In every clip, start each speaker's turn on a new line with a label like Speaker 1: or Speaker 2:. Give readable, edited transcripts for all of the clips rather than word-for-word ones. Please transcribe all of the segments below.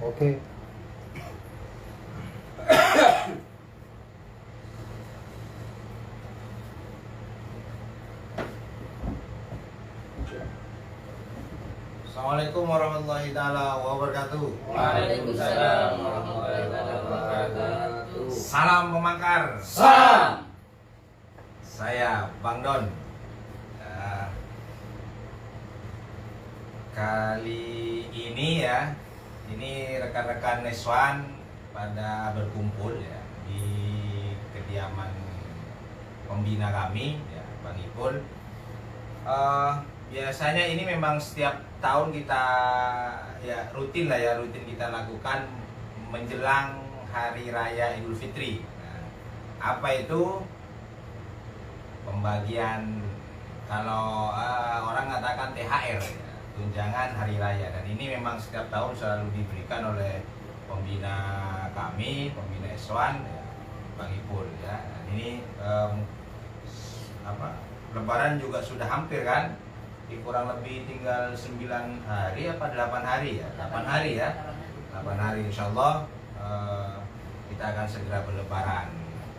Speaker 1: Oke.
Speaker 2: Assalamualaikum warahmatullahi taala wabarakatuh.
Speaker 3: Waalaikumsalam warahmatullahi wabarakatuh.
Speaker 2: Salam pemangkar.
Speaker 3: Salam.
Speaker 2: Saya Bang Don. Kali ini ya, ini rekan-rekan Neswan pada berkumpul ya di kediaman pembina kami ya, Bang Ipul. Biasanya ini memang setiap tahun kita ya rutin kita lakukan menjelang Hari Raya Idul Fitri. Nah, apa itu? Pembagian, kalau orang mengatakan THR ya, tunjangan hari raya, dan ini memang setiap tahun selalu diberikan oleh pembina kami, pembina Eswan ya, Bang Ipul ya. Dan ini Lebaran juga sudah hampir kan, kurang lebih tinggal 9 hari apa 8 hari ya, 8 hari ya, 8 hari insya Allah kita akan segera berlebaran.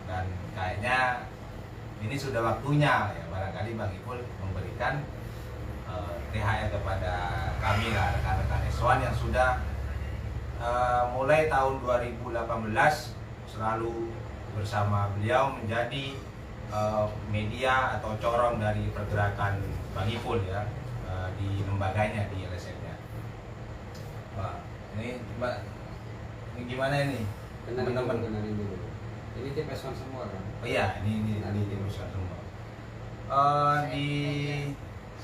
Speaker 2: Dan kayaknya ini sudah waktunya ya, barangkali Bang Ipul memberikan THR kepada kami lah, rekan-rekan Eswan yang sudah mulai tahun 2018 selalu bersama beliau menjadi media atau corong dari pergerakan Bang Ipul ya, di lembaganya, di LSM-nya. Wah, ini coba ini gimana ini? Teman-teman
Speaker 3: Kenalin dulu. Ini tim Eswan semua kan?
Speaker 2: Oh iya, ini tim Eswan semua. Di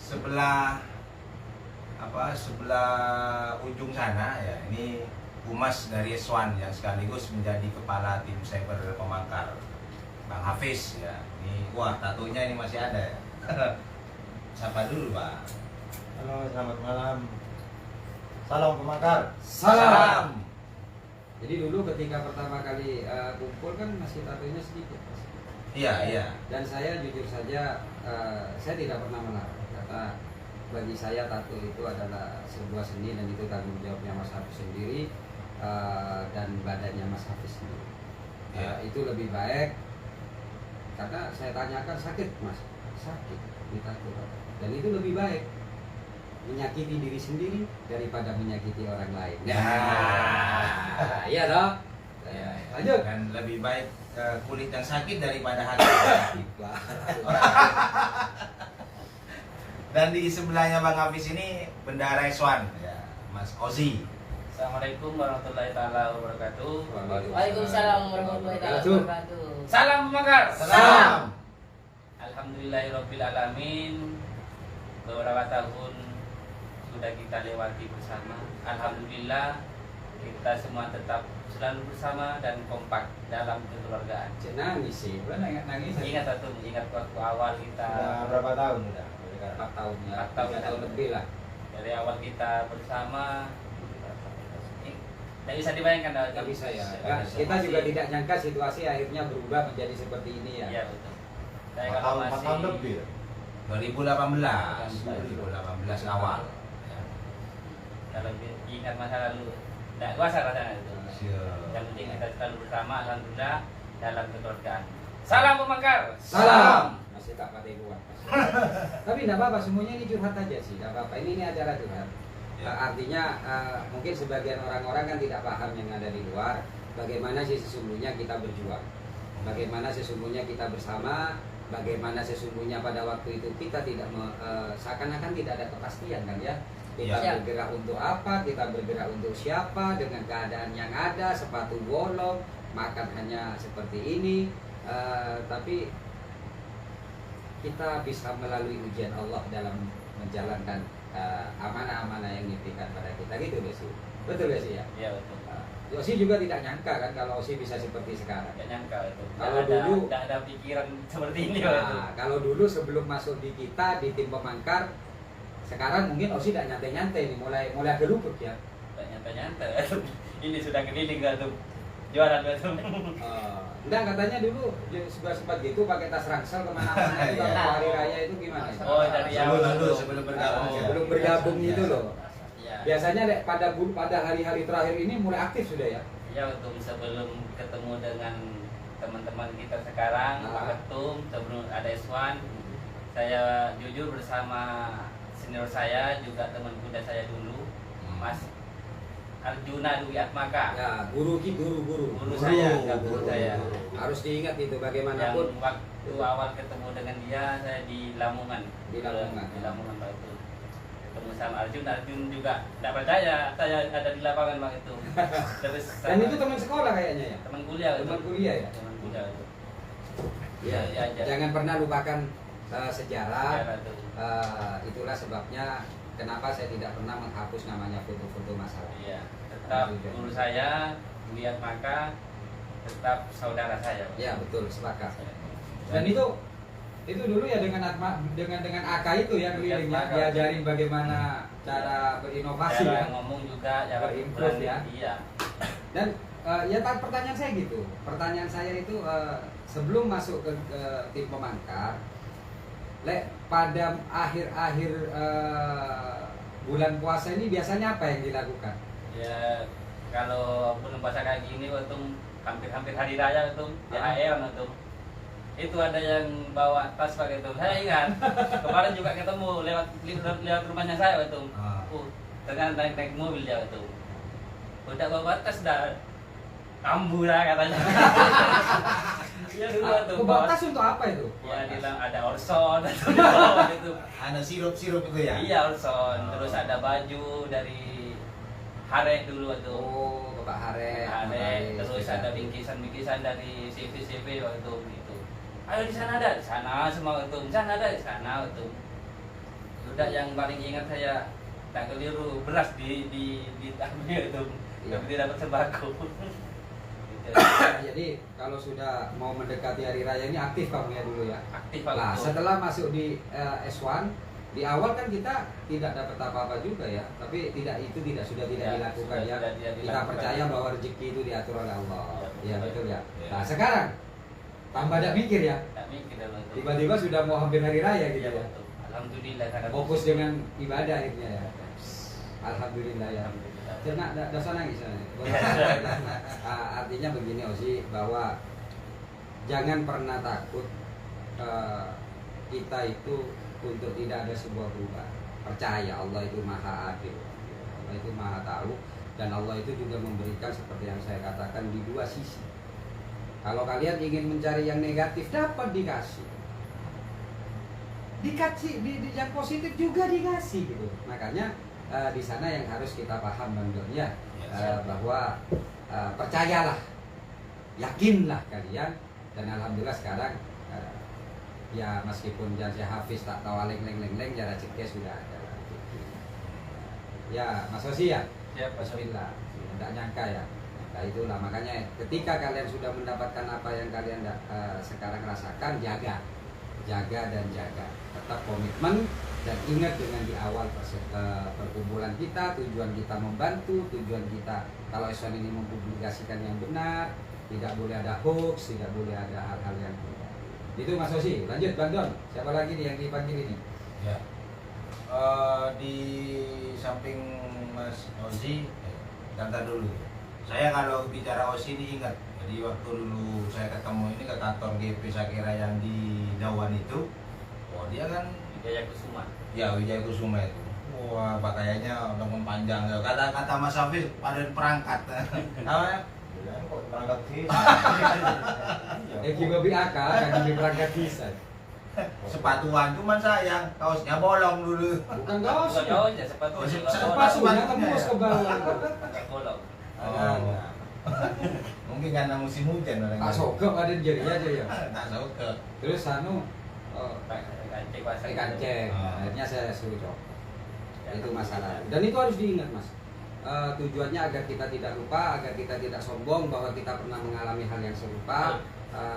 Speaker 2: sebelah ujung sana ya, ini humas dari Eswan yang sekaligus menjadi kepala tim cyber pemangkar, Bang Hafiz ya. Ini wah, tatonya ini masih ada ya. Sapa dulu, Pak.
Speaker 1: Halo, selamat malam. Salam pemangkar.
Speaker 2: Salam.
Speaker 3: Jadi dulu ketika pertama kali kumpul kan masih tatonya sedikit.
Speaker 2: Iya.
Speaker 3: Dan saya jujur saja, saya tidak pernah melarang, karena bagi saya tato itu adalah sebuah seni dan itu tanggung jawabnya Mas Hafiz sendiri, dan badannya Mas Hafiz sendiri. Itu lebih baik, karena saya tanyakan sakit Mas, sakit ditato, dan itu lebih baik menyakiti diri sendiri daripada menyakiti orang lain. Iya dong. Lanjut.
Speaker 2: Dan lebih baik kulit yang sakit daripada hati yang sakit. Dan di sebelahnya Bang Hafiz ini bendahara Eswan ya, Mas Ozi.
Speaker 4: Assalamualaikum warahmatullahi taala wabarakatuh.
Speaker 5: Waalaikumsalam warahmatullahi wabarakatuh.
Speaker 4: Salam pemangkar.
Speaker 2: Salam.
Speaker 4: Alhamdulillahirabbil alamin. Beberapa tahun sudah kita lewati bersama. Alhamdulillah kita semua tetap selalu bersama dan kompak dalam kekeluargaan.
Speaker 3: Nangis sih, nangis.
Speaker 4: Ingat waktu awal kita
Speaker 1: Berapa tahun udah?
Speaker 3: 4 tahun ya,
Speaker 4: 4 tahun.
Speaker 3: 3 tahun lebih lah.
Speaker 4: dari awal kita bersama. Tidak bisa dibayangkan.
Speaker 3: Nggak bisa ya. Kita juga tidak nyangka situasi akhirnya berubah menjadi seperti ini ya.
Speaker 4: Iya betul. Saya
Speaker 1: 4
Speaker 4: kalau
Speaker 1: tahun
Speaker 4: masih
Speaker 1: lebih ya?
Speaker 2: 2018 awal ya.
Speaker 4: kalau ingat masa lalu tidak kuasa rasanya itu.
Speaker 2: Siap.
Speaker 4: Yang penting kita selalu bersama, alhamdulillah dalam kekeluargaan. Salam pemangkar.
Speaker 3: Salam. Masih tak pakai buat. Tapi tidak apa-apa, semuanya ini curhat aja sih, tidak apa-apa. Ini acara curhat.
Speaker 2: Ya.
Speaker 3: Artinya mungkin sebagian orang-orang kan tidak paham yang ada di luar. Bagaimana sih sesungguhnya kita berjuang? Bagaimana sesungguhnya kita bersama? Bagaimana sesungguhnya pada waktu itu kita tidak seakan-akan tidak ada kepastian kan ya? Kita
Speaker 5: Ya.
Speaker 3: bergerak untuk apa? Kita bergerak untuk siapa? Dengan keadaan yang ada, sepatu bolong, makan hanya seperti ini. Tapi kita bisa melalui ujian Allah dalam menjalankan amanah-amanah yang diberikan pada kita, gitu guys. Betul gak sih ya?
Speaker 4: Iya betul.
Speaker 3: Osi juga tidak nyangka kan kalau Osi bisa seperti sekarang.
Speaker 4: Gak nyangka itu.
Speaker 3: Kalau dulu-
Speaker 4: tidak ada pikiran seperti ini.
Speaker 3: Nah, kalau dulu sebelum masuk di kita di tim pemangkar, sekarang mungkin Osi tidak nyantai-nyantai nih, mulai agak luput ya.
Speaker 4: Tidak nyata-nyata. Ini sudah keliling gak tuh? Jualan gak tuh?
Speaker 3: Enggak, katanya dulu sempat gitu pakai tas ransel kemana-mana itu kalau hari raya itu gimana?
Speaker 4: Oh, dari yang
Speaker 2: Sebelum bergabung.
Speaker 3: Sebelum bergabung itu loh.
Speaker 4: Ya.
Speaker 3: Biasanya Lek, pada hari-hari terakhir ini mulai aktif sudah ya?
Speaker 4: Ya, untuk sebelum ketemu dengan teman-teman kita sekarang, Pak Ketum, sebelum ada S1, saya jujur bersama senior saya, juga teman muda saya dulu, Mas Arjuna Dwi Atmaka.
Speaker 3: Ya, guru
Speaker 4: saya.
Speaker 3: Harus diingat itu
Speaker 4: Yang
Speaker 3: bagaimanapun.
Speaker 4: waktu awal ketemu dengan dia, saya di Lamongan.
Speaker 3: Di Lamongan.
Speaker 4: Di Lamongan Pak Ketum. Ketemu sama Arjun juga tidak percaya saya ada di lapangan Pak Ketum. Terus
Speaker 3: Dan itu teman sekolah kayaknya ya?
Speaker 4: teman kuliah.
Speaker 3: Teman kuliah ya?
Speaker 4: Teman kuliah itu.
Speaker 3: Ya, jangan pernah lupakan sejarah.
Speaker 4: Sejarah itu.
Speaker 3: Itulah sebabnya kenapa saya tidak pernah menghapus namanya foto-foto masalah.
Speaker 4: Iya, tetap guru saya, Dwi Atmaka, tetap saudara saya.
Speaker 3: Ya betul, sepakat. Dan itu dulu ya dengan AK itu ya kelilingnya diajarin bagaimana cara berinovasi
Speaker 4: Cara
Speaker 3: ya.
Speaker 4: ngomong juga, cara
Speaker 3: Berimprove ya.
Speaker 4: Iya.
Speaker 3: Dan ya pertanyaan saya gitu. Pertanyaan saya itu sebelum masuk ke tim pemangkar, Lek, pada akhir-akhir bulan puasa ini biasanya apa yang dilakukan?
Speaker 4: Ya, kalau bulan puasa kayak gini waktu hampir hari raya itu THR itu. Itu ada yang bawa tas pakai itu. Saya ingat kemarin juga ketemu lewat rumahnya saya waktu. Dengan naik mobil dia waktu. Udah bawa tas dah kambuh lah katanya. Iya dulu waktu.
Speaker 3: Bawa tas untuk apa itu?
Speaker 4: Ya bilang ada Orson itu.
Speaker 2: Ada sirup-sirup itu ya?
Speaker 4: Iya Orson. Terus ada baju dari Hare dulu waktu.
Speaker 3: Oh, Bapak Hare.
Speaker 4: Terus ada bingkisan-bingkisan dari CV waktu itu. Ayo di sana ada, di sana semua waktu. Di sana ada, di sana waktu. Sudah yang paling ingat saya tak keliru beras di ambil itu. Tapi tidak dapat sembako.
Speaker 3: Jadi kalau sudah mau mendekati hari raya ini aktif kamu ya dulu ya.
Speaker 4: Aktif
Speaker 3: Nah,
Speaker 4: waktu.
Speaker 3: setelah masuk di S1 di awal kan kita tidak dapat apa-apa juga ya, tapi tidak sudah tidak
Speaker 4: Ya,
Speaker 3: dilakukan
Speaker 4: sudah
Speaker 3: ya.
Speaker 4: tidak
Speaker 3: Kita
Speaker 4: dilakukan.
Speaker 3: percaya bahwa rezeki itu diatur oleh Allah.
Speaker 4: Ya,
Speaker 3: Ya,
Speaker 4: betul.
Speaker 3: betul ya.
Speaker 2: Ya.
Speaker 3: Nah, sekarang tambah tidak mikir ya.
Speaker 4: Tak mikir dalam itu.
Speaker 3: Tiba-tiba sudah mau hampir hari raya gitu
Speaker 4: Iya
Speaker 3: ya.
Speaker 4: betul. Alhamdulillah karena
Speaker 3: Fokus dengan ibadah akhirnya ya. Alhamdulillah ya.
Speaker 4: Alhamdulillah.
Speaker 3: Cernak dasar nangis. Artinya begini Ozi, bahwa jangan pernah takut kita itu untuk tidak ada sebuah perubahan. Percaya Allah itu maha adil, Allah itu maha tahu, dan Allah itu juga memberikan seperti yang saya katakan di dua sisi. Kalau kalian ingin mencari yang negatif, dapat dikasih di yang positif juga dikasih gitu. Makanya di sana yang harus kita paham Bang Don ya, bahwa percayalah, yakinlah kalian, dan alhamdulillah sekarang ya meskipun jangan hafiz tak tahu leng jarak ceknya sudah ada. Ya Mas Osi ya,
Speaker 4: Siap, Mas.
Speaker 3: Bismillah, tidak nyangka ya. Nah itulah makanya ketika kalian sudah mendapatkan apa yang kalian sekarang rasakan, jaga dan jaga, tetap komitmen, dan ingat dengan di awal perkumpulan kita, tujuan kita membantu, tujuan kita kalau S1 ini mempublikasikan yang benar, tidak boleh ada hoax, tidak boleh ada hal-hal yang tidak. Itu Mas Osi, lanjut Bang Don, siapa lagi nih yang dipanggil ini?
Speaker 2: Ya. Di samping Mas Ozi, kata dulu. Saya kalau bicara Ozi ini ingat. Jadi waktu dulu saya ketemu ini ke kantor GP Sakira yang di Dawan itu, oh dia kan
Speaker 4: Wijaya Kusuma.
Speaker 2: ya Wijaya Kusuma itu. Wah pakaiannya lengan panjang. Kata Mas Hafiz pada perangkat. Namanya?
Speaker 1: Kok berangkat sih?
Speaker 3: Eki Babi Aka akan berangkat bisa.
Speaker 2: Sepatuan cuman sayang kaosnya bolong dulu.
Speaker 3: Bukan kaos.
Speaker 4: Bukan kaosnya, sepatu.
Speaker 2: Oh,
Speaker 3: Sepatunya tembus ke bawah.
Speaker 4: Bolong.
Speaker 2: Oh. Mungkin karena musim hujan orang.
Speaker 3: Tak sogok ada jari aja ya.
Speaker 2: Tak sogok.
Speaker 3: Terus anu
Speaker 4: Kancing pasang.
Speaker 3: kanceng.
Speaker 2: Ah.
Speaker 3: Akhirnya saya suruh copot. Itu masalah. Dan itu harus diingat Mas. Tujuannya agar kita tidak lupa, agar kita tidak sombong bahwa kita pernah mengalami hal yang serupa.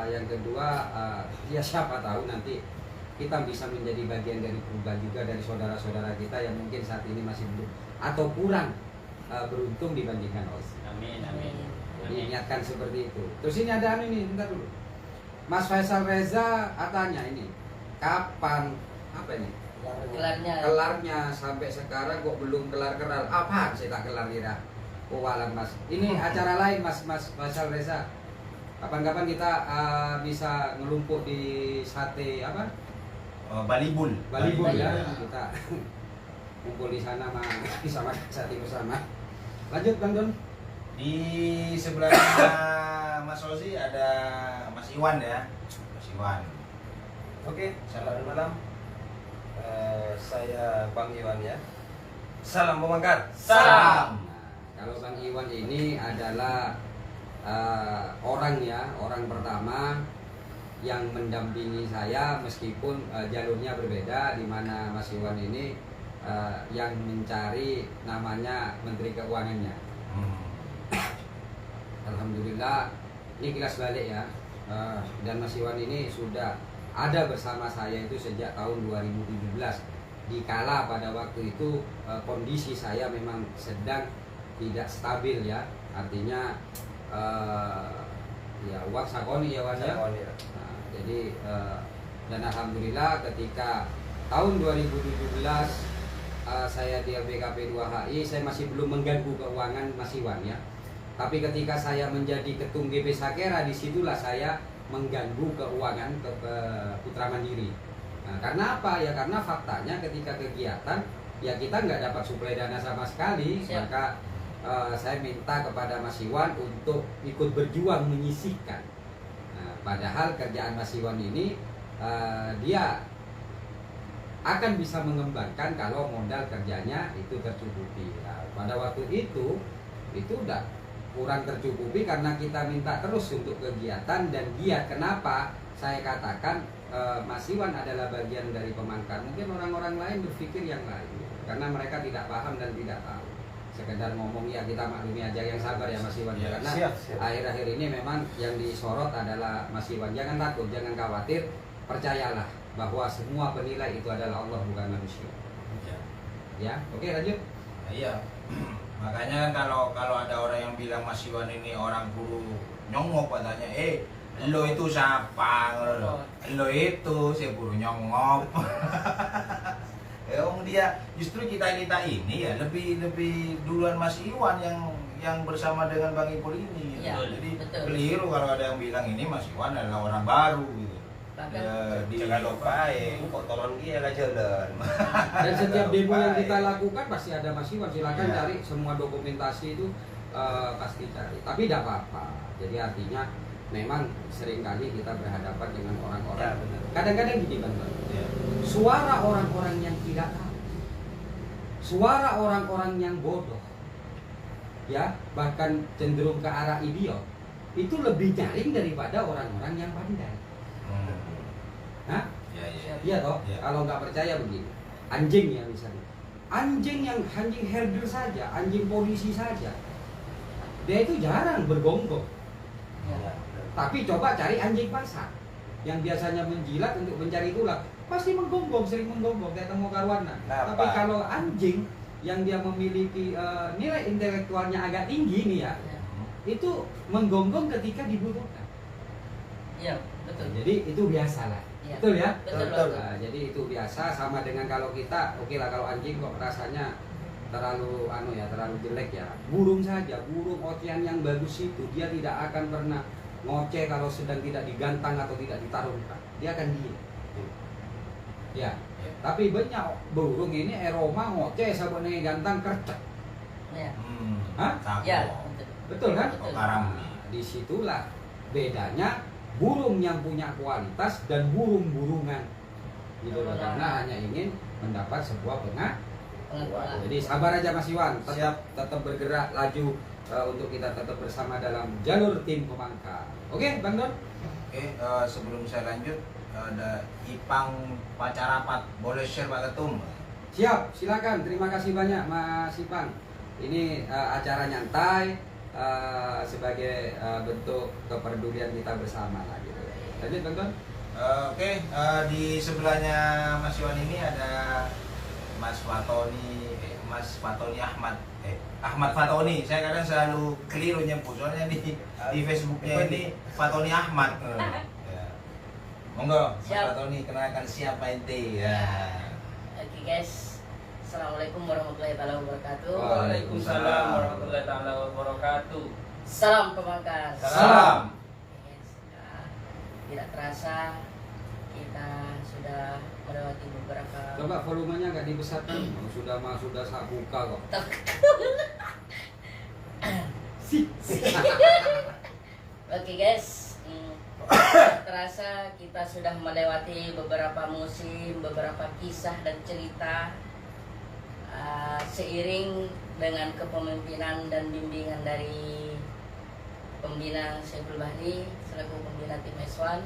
Speaker 3: Yang kedua, ya siapa tahu nanti kita bisa menjadi bagian dari perubahan juga dari saudara-saudara kita yang mungkin saat ini masih belum atau kurang beruntung dibandingkan Ozi.
Speaker 4: Amin, amin.
Speaker 3: Jadi ingatkan seperti itu. Terus ini ada anu ini, bentar dulu. Mas Faisal Reza tanya ini, kapan apa ini? kelarnya sampai sekarang kok belum kelar-kelar. Apaan saya tak kelar Ira? Oh alam Mas. Ini acara lain Mas Faisal Reza. Kapan-kapan kita bisa ngelumpuk di sate apa?
Speaker 2: Balibul.
Speaker 3: Balibul ya.
Speaker 5: Balibul.
Speaker 3: Kita kumpul di sana sama sate bersama. Lanjut Bang Don.
Speaker 2: Di sebelahnya Mas Ozi ada Mas Iwan ya. Mas Iwan.
Speaker 6: Oke, selamat malam. Saya Bang Iwan ya. Salam Pemangkar.
Speaker 4: Salam.
Speaker 3: Nah, kalau Bang Iwan ini adalah orang pertama yang mendampingi saya meskipun jalurnya berbeda, di mana Mas Iwan ini yang mencari namanya Menteri Keuangannya. Alhamdulillah ini kilas balik ya. Dan Mas Iwan ini sudah ada bersama saya itu sejak tahun 2017. Dikala pada waktu itu kondisi saya memang sedang tidak stabil ya, artinya ya uang sakoni ya Wan ya. Nah, jadi dan alhamdulillah ketika tahun 2017 saya di LBKP 2HI, saya masih belum mengganggu keuangan Mas Iwan ya. Tapi ketika saya menjadi ketum GP Sakera, disitulah saya mengganggu keuangan ke Putra Mandiri. Nah, karena apa ya? Karena faktanya ketika kegiatan ya kita nggak dapat suplai dana sama sekali.
Speaker 5: Siap.
Speaker 3: Maka saya minta kepada Mas Iwan untuk ikut berjuang menyisihkan. Nah, padahal kerjaan Mas Iwan ini dia akan bisa mengembangkan kalau modal kerjanya itu tercukupi. Nah, pada waktu itu udah kurang tercukupi karena kita minta terus untuk kegiatan dan giat. Kenapa saya katakan Mas Iwan adalah bagian dari Pemangkar? Mungkin orang-orang lain berpikir yang lain karena mereka tidak paham dan tidak tahu. Sekedar ngomong ya kita maklumi aja, yang sabar ya Mas Iwan ya, karena
Speaker 6: siap.
Speaker 3: akhir-akhir ini memang yang disorot adalah Mas Iwan. Jangan takut, jangan khawatir, percayalah bahwa semua penilai itu adalah Allah bukan manusia. Ya, oke lanjut.
Speaker 2: Nah, iya. Makanya kan kalau ada orang yang bilang Mas Iwan ini orang guru nyongop katanya, lo itu siapa? Lo itu si guru nyongop. Dia justru kita ini ya lebih duluan Mas Iwan yang bersama dengan Bang Ipul ini.
Speaker 5: Iya,
Speaker 2: Jadi
Speaker 5: betul.
Speaker 2: keliru kalau ada yang bilang ini Mas Iwan adalah orang baru gitu.
Speaker 6: Jangan lupa kok tolong dia lah jalan.
Speaker 3: Dan setiap demo yang kita lakukan pasti ada Mas Iwan. Silakan
Speaker 2: Ya.
Speaker 3: cari semua dokumentasi itu pasti cari. Tapi tidak apa-apa. Jadi artinya memang seringkali kita berhadapan dengan orang-orang.
Speaker 6: Ya, benar.
Speaker 3: Kadang-kadang gini Bang.
Speaker 2: Ya.
Speaker 3: Suara orang-orang yang tidak tahu, suara orang-orang yang bodoh, ya bahkan cenderung ke arah idiot, itu lebih nyaring daripada orang-orang yang pandai. Hah?
Speaker 2: Ya.
Speaker 3: Iya toh?
Speaker 2: Ya.
Speaker 3: Kalau nggak percaya begini, anjing ya misalnya, anjing herder saja, anjing polisi saja, dia itu jarang bergonggong.
Speaker 5: Ya.
Speaker 3: Tapi coba cari anjing pasar yang biasanya menjilat untuk mencari tulang, pasti menggonggong, sering menggonggong kayak temu karwana.
Speaker 6: Kenapa?
Speaker 3: Tapi kalau anjing yang dia memiliki nilai intelektualnya agak tinggi nih ya, itu menggonggong ketika dibutuhkan.
Speaker 5: Iya, betul.
Speaker 3: Jadi itu biasa lah.
Speaker 5: Iya.
Speaker 3: Betul ya?
Speaker 5: Betul.
Speaker 3: Nah, jadi itu biasa, sama dengan kalau kita, oke lah kalau anjing kok rasanya terlalu terlalu jelek ya. Burung saja, burung ocehan yang bagus itu dia tidak akan pernah ngoceh kalau sedang tidak digantang atau tidak ditarungkan. Dia akan diam. Ya. Tapi banyak burung ini Eropa ngoceh sabone gantang kercek.
Speaker 5: Ya.
Speaker 3: Hah?
Speaker 5: Ya,
Speaker 3: Betul kan?
Speaker 5: Betul.
Speaker 2: Karam.
Speaker 3: Disitulah bedanya burung yang punya kualitas dan burung-burungan gitu loh, karena hanya ingin mendapat sebuah
Speaker 5: Pengakuan.
Speaker 3: jadi sabar aja Mas Iwan,
Speaker 6: Siap.
Speaker 3: tetap bergerak laju untuk kita tetap bersama dalam jalur tim Pemangkar. Oke Bang Don.
Speaker 2: Oke, sebelum saya lanjut ada Ipang Pacarapat, boleh share Pak Ketum?
Speaker 3: Siap, silakan. Terima kasih banyak Mas Ipang. Ini acara nyantai sebagai bentuk kepedulian kita bersama lah gitu. Lanjut Bang Don.
Speaker 2: Oke, di sebelahnya Mas Iwan ini ada Mas Fatoni Ahmad. Ahmad Fatoni. Saya kadang selalu keliru nyebut soalnya di Facebooknya ini Fatoni Ahmad. Ya. Monggo, Mas
Speaker 5: Siap.
Speaker 2: Fatoni, kenalkan siapa ente? Ya.
Speaker 5: Oke guys, assalamualaikum warahmatullahi wabarakatuh.
Speaker 4: Waalaikumsalam warahmatullahi taala wabarakatuh.
Speaker 5: Salam pemangkas.
Speaker 2: Salam.
Speaker 5: Oke, guys. Nah, tidak terasa kita sudah melewati beberapa.
Speaker 3: Coba volumenya nggak dibesarkan. Sudah saya buka kok.
Speaker 5: Oke guys, tidak terasa kita sudah melewati beberapa musim, beberapa kisah dan cerita. Seiring dengan kepemimpinan dan bimbingan dari pembina Syaiful Bahri selaku pembina tim S1,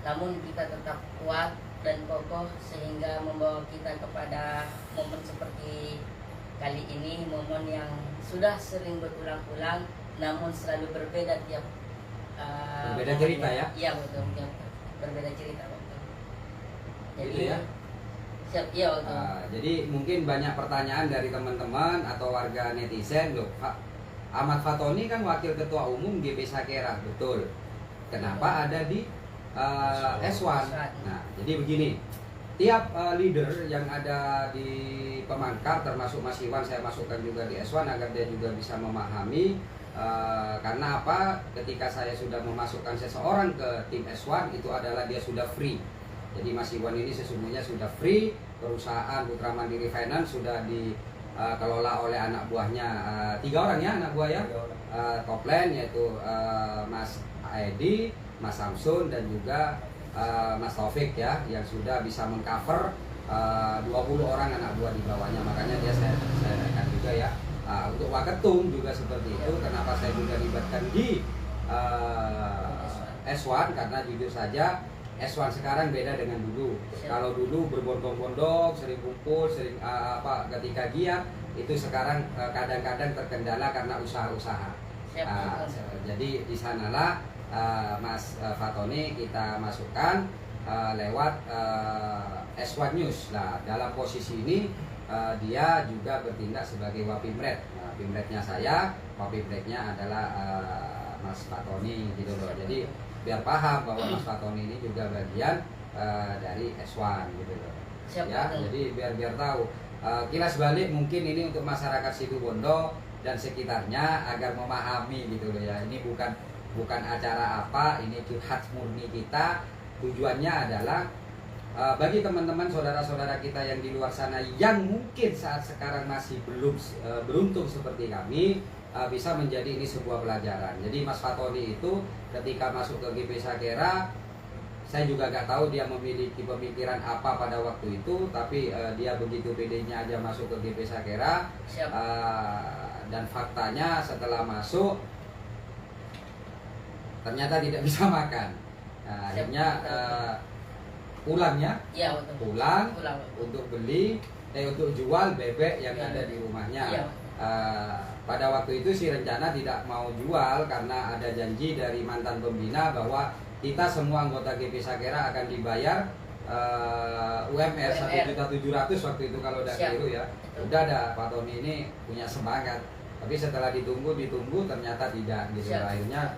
Speaker 5: namun kita tetap kuat dan kokoh sehingga membawa kita kepada momen seperti kali ini, momen yang sudah sering berulang-ulang namun selalu berbeda tiap
Speaker 3: Berbeda cerita ya?
Speaker 5: Iya betul, berbeda cerita betul. Jadi
Speaker 3: Gitu ya?
Speaker 5: siap, iya betul.
Speaker 3: Jadi mungkin banyak pertanyaan dari teman-teman atau warga netizen loh. Ahmad Fatoni kan wakil ketua umum GB Sakera, betul. Kenapa ada di S1? Nah, jadi begini. Tiap leader yang ada di Pemangkar, termasuk Mas Iwan, saya masukkan juga di S1 agar dia juga bisa memahami. Karena apa? Ketika saya sudah memasukkan seseorang ke tim S1 itu adalah dia sudah free. Jadi Mas Iwan ini sesungguhnya sudah free, perusahaan Putra Mandiri Finance sudah dikelola oleh anak buahnya 3 orang ya, anak buah ya, top line yaitu Mas Edi, Mas Samsun dan juga Mas Taufik ya, yang sudah bisa mengcover 20 orang anak buah di bawahnya. Makanya dia saya rekan juga ya. Untuk Waketum juga seperti itu. Kenapa saya juga libatkan di S1? Karena jujur saja S1 sekarang beda dengan dulu. Kalau dulu berbondong-bondong, sering kumpul, sering ketika giat, itu sekarang kadang-kadang terkendala karena usaha-usaha. Jadi di sanalah Mas Fatoni kita masukkan lewat S1 News. Nah, dalam posisi ini dia juga bertindak sebagai Wapimret. Nah, Pimretnya saya, Wapimretnya adalah Mas Fatoni gitu loh. Jadi biar paham bahwa Mas Fatoni ini juga bagian dari S1 gitu loh. Ya, jadi biar tahu. Kilas balik mungkin ini untuk masyarakat Situbondo dan sekitarnya agar memahami gitu loh ya. Ini bukan acara apa, ini curhat murni kita. Tujuannya adalah bagi teman-teman saudara-saudara kita yang di luar sana yang mungkin saat sekarang masih belum beruntung seperti kami, bisa menjadi ini sebuah pelajaran. Jadi Mas Fatoni itu ketika masuk ke GP Sakera, saya juga nggak tahu dia memiliki pemikiran apa pada waktu itu, tapi dia begitu pedenya aja masuk ke GP Sakera. Dan faktanya setelah masuk ternyata tidak bisa makan. Nah, akhirnya pulang ya, pulang untuk beli, untuk jual bebek yang ada di rumahnya. Pada waktu itu si rencana tidak mau jual karena ada janji dari mantan pembina bahwa kita semua anggota GP Sakera akan dibayar UMR 1.700.000 waktu itu kalau tidak keliru ya. Udah ada Pak Tony ini punya semangat, tapi setelah ditunggu ternyata tidak gitu. Akhirnya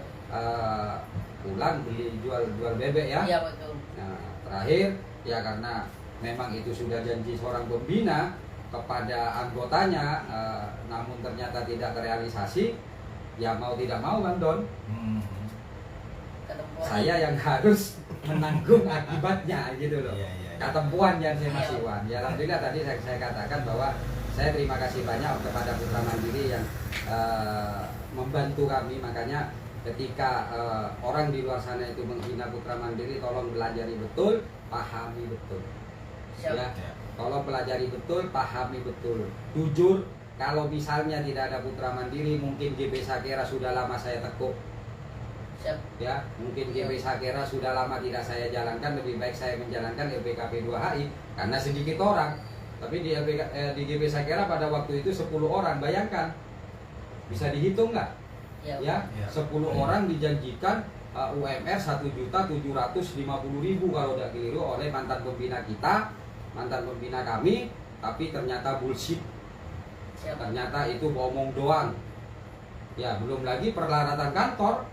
Speaker 3: pulang beli jual bebek ya.
Speaker 5: Iya betul.
Speaker 3: Nah, terakhir ya karena memang itu sudah janji seorang pembina kepada anggotanya, namun ternyata tidak terrealisasi, ya mau tidak mau Bang Don, saya yang harus menanggung akibatnya gitu loh. Ketempuan yang saya masih wan. Ya alhamdulillah tadi saya katakan bahwa saya terima kasih banyak kepada Putra Mandiri yang membantu kami. Makanya ketika orang di luar sana itu menghina Putra Mandiri, tolong pelajari betul, pahami betul. Ya, tolong pelajari betul, pahami betul. Jujur, kalau misalnya tidak ada Putra Mandiri, mungkin GB Sakera sudah lama saya tekuk. Ya, mungkin GB Sakera sudah lama tidak saya jalankan. Lebih baik saya menjalankan LPKP 2HI karena sedikit orang. Tapi di GB Sakera pada waktu itu 10 orang, bayangkan, bisa dihitung nggak? Ya, 10 orang dijanjikan UMR 1.750.000 kalau tidak keliru oleh mantan pembina kita, mantan pembina kami, tapi ternyata bullshit. Ternyata itu omong doang. Ya, belum lagi peralatan kantor.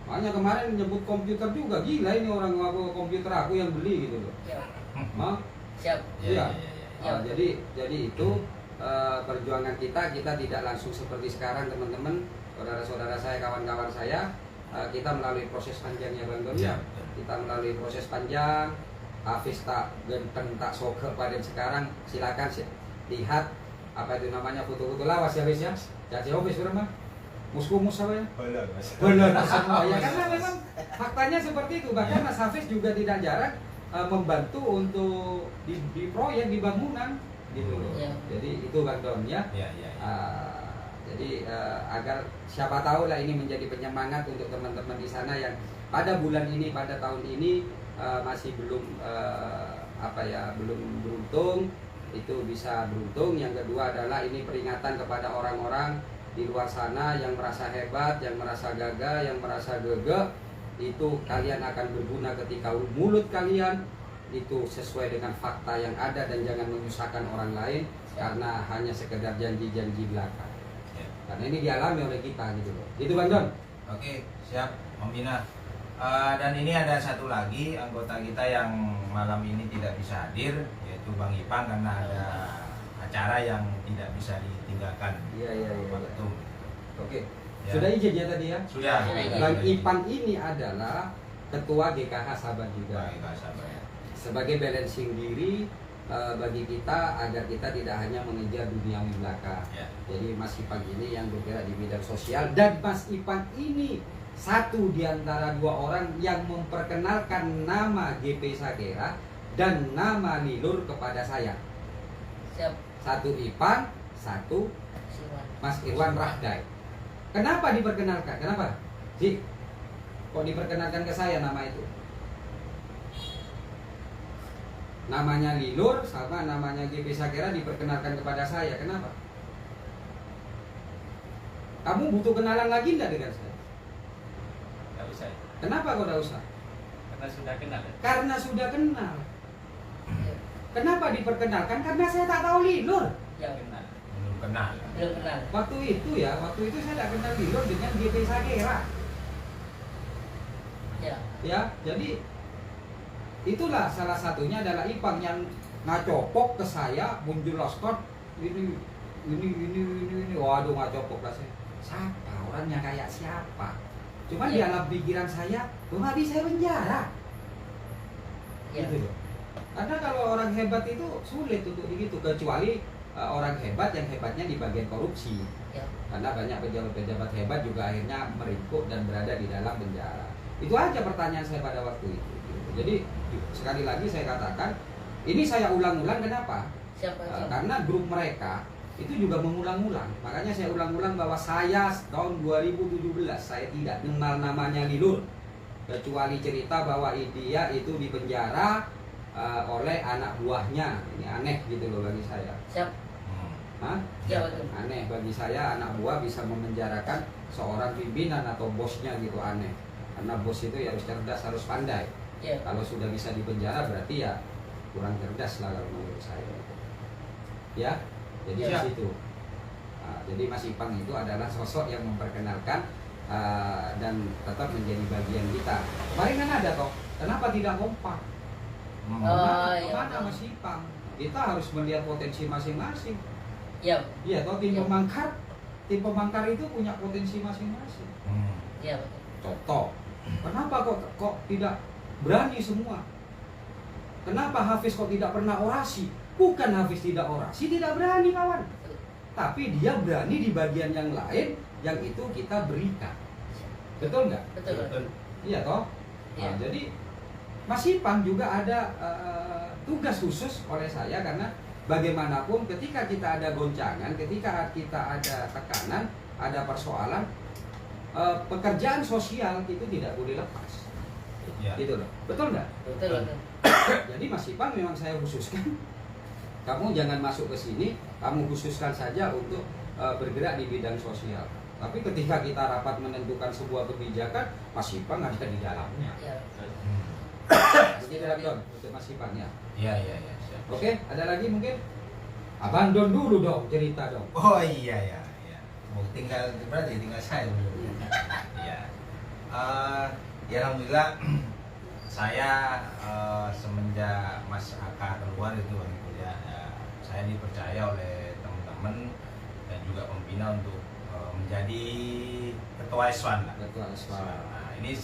Speaker 3: Makanya kemarin nyebut komputer juga, gila ini orang komputer aku yang beli gitu loh.
Speaker 5: Siap.
Speaker 3: Iya.
Speaker 5: Ya.
Speaker 3: Jadi itu perjuangan kita tidak langsung seperti sekarang teman-teman, saudara-saudara saya, kawan-kawan saya, kita melalui proses panjang ya Bang Don.
Speaker 2: Ya.
Speaker 3: Kita melalui proses panjang. Hafiz tak genteng tak soker pada sekarang, silakan lihat apa itu namanya foto-foto lawas ya Hafiz ya. Jadi Hafiz berapa? Muskumus apa ya? Benar semua ya, karena memang faktanya seperti itu. Bahkan Mas Hafiz juga tidak jarang membantu untuk di proyek, di bangunan gitu loh.
Speaker 5: Ya.
Speaker 3: Jadi itu Bang Don ya.
Speaker 2: Ya.
Speaker 3: Jadi agar siapa tahu lah ini menjadi penyemangat untuk teman-teman di sana yang pada bulan ini, pada tahun ini masih belum belum beruntung, itu bisa beruntung. Yang kedua adalah ini peringatan kepada orang-orang di luar sana yang merasa hebat, yang merasa gagah, yang merasa gegeh. Itu kalian akan berguna ketika mulut kalian itu sesuai dengan fakta yang ada, dan jangan menyusahkan orang lain karena hanya sekedar janji-janji belaka.
Speaker 2: Ya.
Speaker 3: Karena ini dialami oleh kita gitu loh. Gitu Bang Don.
Speaker 2: Oke, siap Om Bina. Dan ini ada satu lagi anggota kita yang malam ini tidak bisa hadir, yaitu Bang Ipang, karena ada acara yang tidak bisa ditinggalkan.
Speaker 3: Iya.
Speaker 2: Waktu.
Speaker 3: Oke.
Speaker 2: Ya.
Speaker 3: Sudah izin ya tadi ya?
Speaker 2: Sudah.
Speaker 3: Bang Ipang ini adalah ketua GKH Sahabat juga.
Speaker 2: Baik, Kak Sabar.
Speaker 3: Sebagai balancing diri bagi kita agar kita tidak hanya mengejar duniawi belaka.
Speaker 2: Ya.
Speaker 3: Jadi Mas Ipang ini yang bergerak di bidang sosial, dan Mas Ipang ini satu di antara dua orang yang memperkenalkan nama GP Sakera dan nama Lilur kepada saya.
Speaker 5: Siap.
Speaker 3: Satu Ipang, satu
Speaker 5: Siwan.
Speaker 3: Mas Irwan Rahdai. Kenapa diperkenalkan? Kenapa? Ji, kok diperkenalkan ke saya nama itu? Namanya Lilur sama namanya GP Sakera diperkenalkan kepada saya. Kenapa? Kamu butuh kenalan lagi enggak dengan saya?
Speaker 4: Nggak usah.
Speaker 3: Kenapa kau tidak usah?
Speaker 4: Karena sudah kenal.
Speaker 3: Karena sudah kenal.
Speaker 5: Ya.
Speaker 3: Kenapa diperkenalkan? Karena saya tak tahu Lilur.
Speaker 5: Ya.
Speaker 4: Kenal.
Speaker 2: Belum kenal.
Speaker 5: Belum kenal.
Speaker 3: Waktu itu saya tidak kenal Lilur dengan GP Sakera.
Speaker 5: Ya.
Speaker 3: Ya, jadi itulah salah satunya adalah Ipang yang ngacopok ke saya, menjelaskan ini, waduh ngacopok lah saya. Siapa orangnya kayak siapa? Cuma di alam pikiran saya, cuma bisa penjara.
Speaker 5: Ya.
Speaker 3: Gitu loh. Karena kalau orang hebat itu sulit untuk begitu, kecuali orang hebat yang hebatnya di bagian korupsi.
Speaker 5: Ya.
Speaker 3: Karena banyak pejabat-pejabat hebat juga akhirnya meringkuk dan berada di dalam penjara. Itu aja pertanyaan saya pada waktu itu. Jadi sekali lagi saya katakan, ini saya ulang-ulang kenapa?
Speaker 5: Siapa?
Speaker 3: Karena grup mereka itu juga mengulang-ulang. Makanya saya ulang-ulang bahwa saya tahun 2017 saya tidak kenal namanya Lilur, kecuali cerita bahwa dia itu dipenjara oleh anak buahnya. Ini aneh gitu loh bagi saya.
Speaker 5: Siap.
Speaker 3: Hah?
Speaker 5: Ya, betul.
Speaker 3: Aneh bagi saya, anak buah bisa memenjarakan seorang pimpinan atau bosnya gitu, aneh. Karena bos itu ya harus cerdas, harus pandai.
Speaker 5: Ya.
Speaker 3: Kalau sudah bisa dipenjara berarti ya kurang cerdas lah kalau menurut saya. Ya, jadi
Speaker 5: Ya.
Speaker 3: di situ. Jadi Mas Ipang itu adalah sosok yang memperkenalkan dan tetap menjadi bagian kita. Kemarin kan ada toh, kenapa tidak kompak?
Speaker 5: iya,
Speaker 3: Kemana
Speaker 5: betul.
Speaker 3: Mas Ipang? Kita harus melihat potensi masing-masing.
Speaker 5: Ya.
Speaker 3: Iya toh, tim
Speaker 5: Ya.
Speaker 3: pemangkar itu punya potensi masing-masing.
Speaker 5: Ya, betul.
Speaker 3: Contoh, kenapa kok tidak berani semua? Kenapa Hafiz kok tidak pernah orasi? Bukan Hafiz tidak orasi, tidak berani kawan. Tapi dia berani di bagian yang lain, yang itu kita berikan. Betul nggak?
Speaker 5: Betul.
Speaker 3: Iya toh?
Speaker 5: Iya.
Speaker 3: Nah, jadi Mas Ipang juga ada tugas khusus oleh saya, karena bagaimanapun ketika kita ada goncangan, ketika kita ada tekanan, ada persoalan, pekerjaan sosial itu tidak boleh lepas.
Speaker 2: Ya.
Speaker 3: Gitu loh. Betul nggak?
Speaker 5: Betul.
Speaker 3: Jadi Mas Ipang memang saya khususkan, kamu jangan masuk ke sini, kamu khususkan saja untuk bergerak di bidang sosial. Tapi ketika kita rapat menentukan sebuah kebijakan, Mas Ipang ada di dalamnya.
Speaker 5: Ya.
Speaker 3: Begitu lagi Don, untuk Mas Ipang ya.
Speaker 2: Iya. Siap.
Speaker 3: Oke, ada lagi mungkin? Abang Don dulu dong, cerita dong.
Speaker 2: Oh iya. Berarti tinggal saya dulu. Iya. Ya alhamdulillah saya semenjak Mas Aka keluar itu Bang Ipul ya, saya dipercaya oleh teman-teman dan juga pembina untuk menjadi ketua S1 lah.
Speaker 3: Ketua S1.
Speaker 2: Nah, ini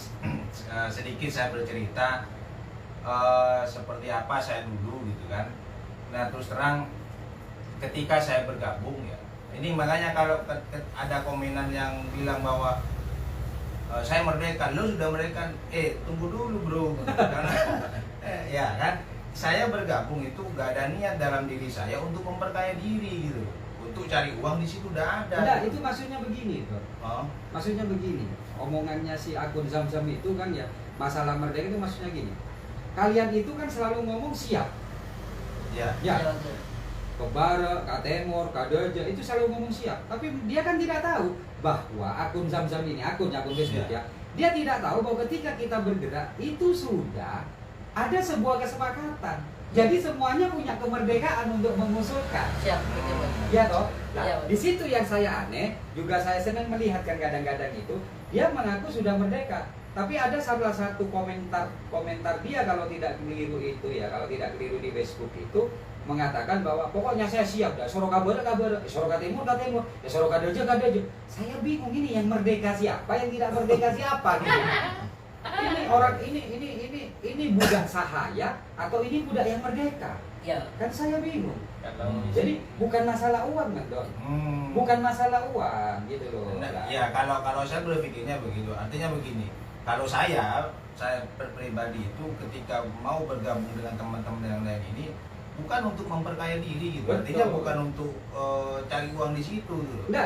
Speaker 2: sedikit saya bercerita seperti apa saya dulu gitu kan. Nah terus terang ketika saya bergabung ya, ini makanya kalau ada komenan yang bilang bahwa saya merdeka, lo sudah merdeka, tunggu dulu bro, karena ya kan, saya bergabung itu gak ada niat dalam diri saya untuk memperkaya diri gitu, untuk cari uang di situ udah ada.
Speaker 3: Enggak, itu maksudnya begini tuh.
Speaker 2: Oh,
Speaker 3: Maksudnya begini, omongannya si akun Zam-Zam itu kan ya, masalah merdeka itu maksudnya gini. Kalian itu kan selalu ngomong siap.
Speaker 2: ya,
Speaker 3: Ya,
Speaker 5: Ya, betul.
Speaker 3: ke Barat, ke Timur, ke Doja, itu selalu ngomong siap. Tapi dia kan tidak tahu bahwa akun Zam-Zam ini, akun Facebook ya, dia tidak tahu bahwa ketika kita bergerak itu sudah ada sebuah kesepakatan. Jadi semuanya punya kemerdekaan untuk mengusulkan.
Speaker 5: Siap, betul, betul.
Speaker 3: Ya toh? Nah,
Speaker 5: Iya,
Speaker 3: di situ yang saya aneh, juga saya senang melihat kan kadang-kadang itu dia mengaku sudah merdeka. Tapi ada salah satu komentar dia kalau tidak keliru itu ya, kalau tidak keliru di Facebook itu mengatakan bahwa pokoknya saya siap dah, Soroka Barat, Soroka Timur, ya Soroka Doja. Saya bingung ini yang merdeka siapa, yang tidak merdeka siapa gitu. Ini orang ini budak sahaya atau ini budak yang merdeka?
Speaker 5: Ya,
Speaker 3: Kan saya bingung.
Speaker 4: Kalau
Speaker 3: Jadi bukan masalah uang kan, Dok? Bukan masalah uang gitu loh.
Speaker 2: Nah, ya kalau saya berpikirnya begitu, artinya begini, kalau saya pribadi itu ketika mau bergabung dengan teman-teman yang lain ini bukan untuk memperkaya diri gitu,
Speaker 3: Betul.
Speaker 2: artinya bukan untuk cari uang di situ gitu.
Speaker 3: Enggak,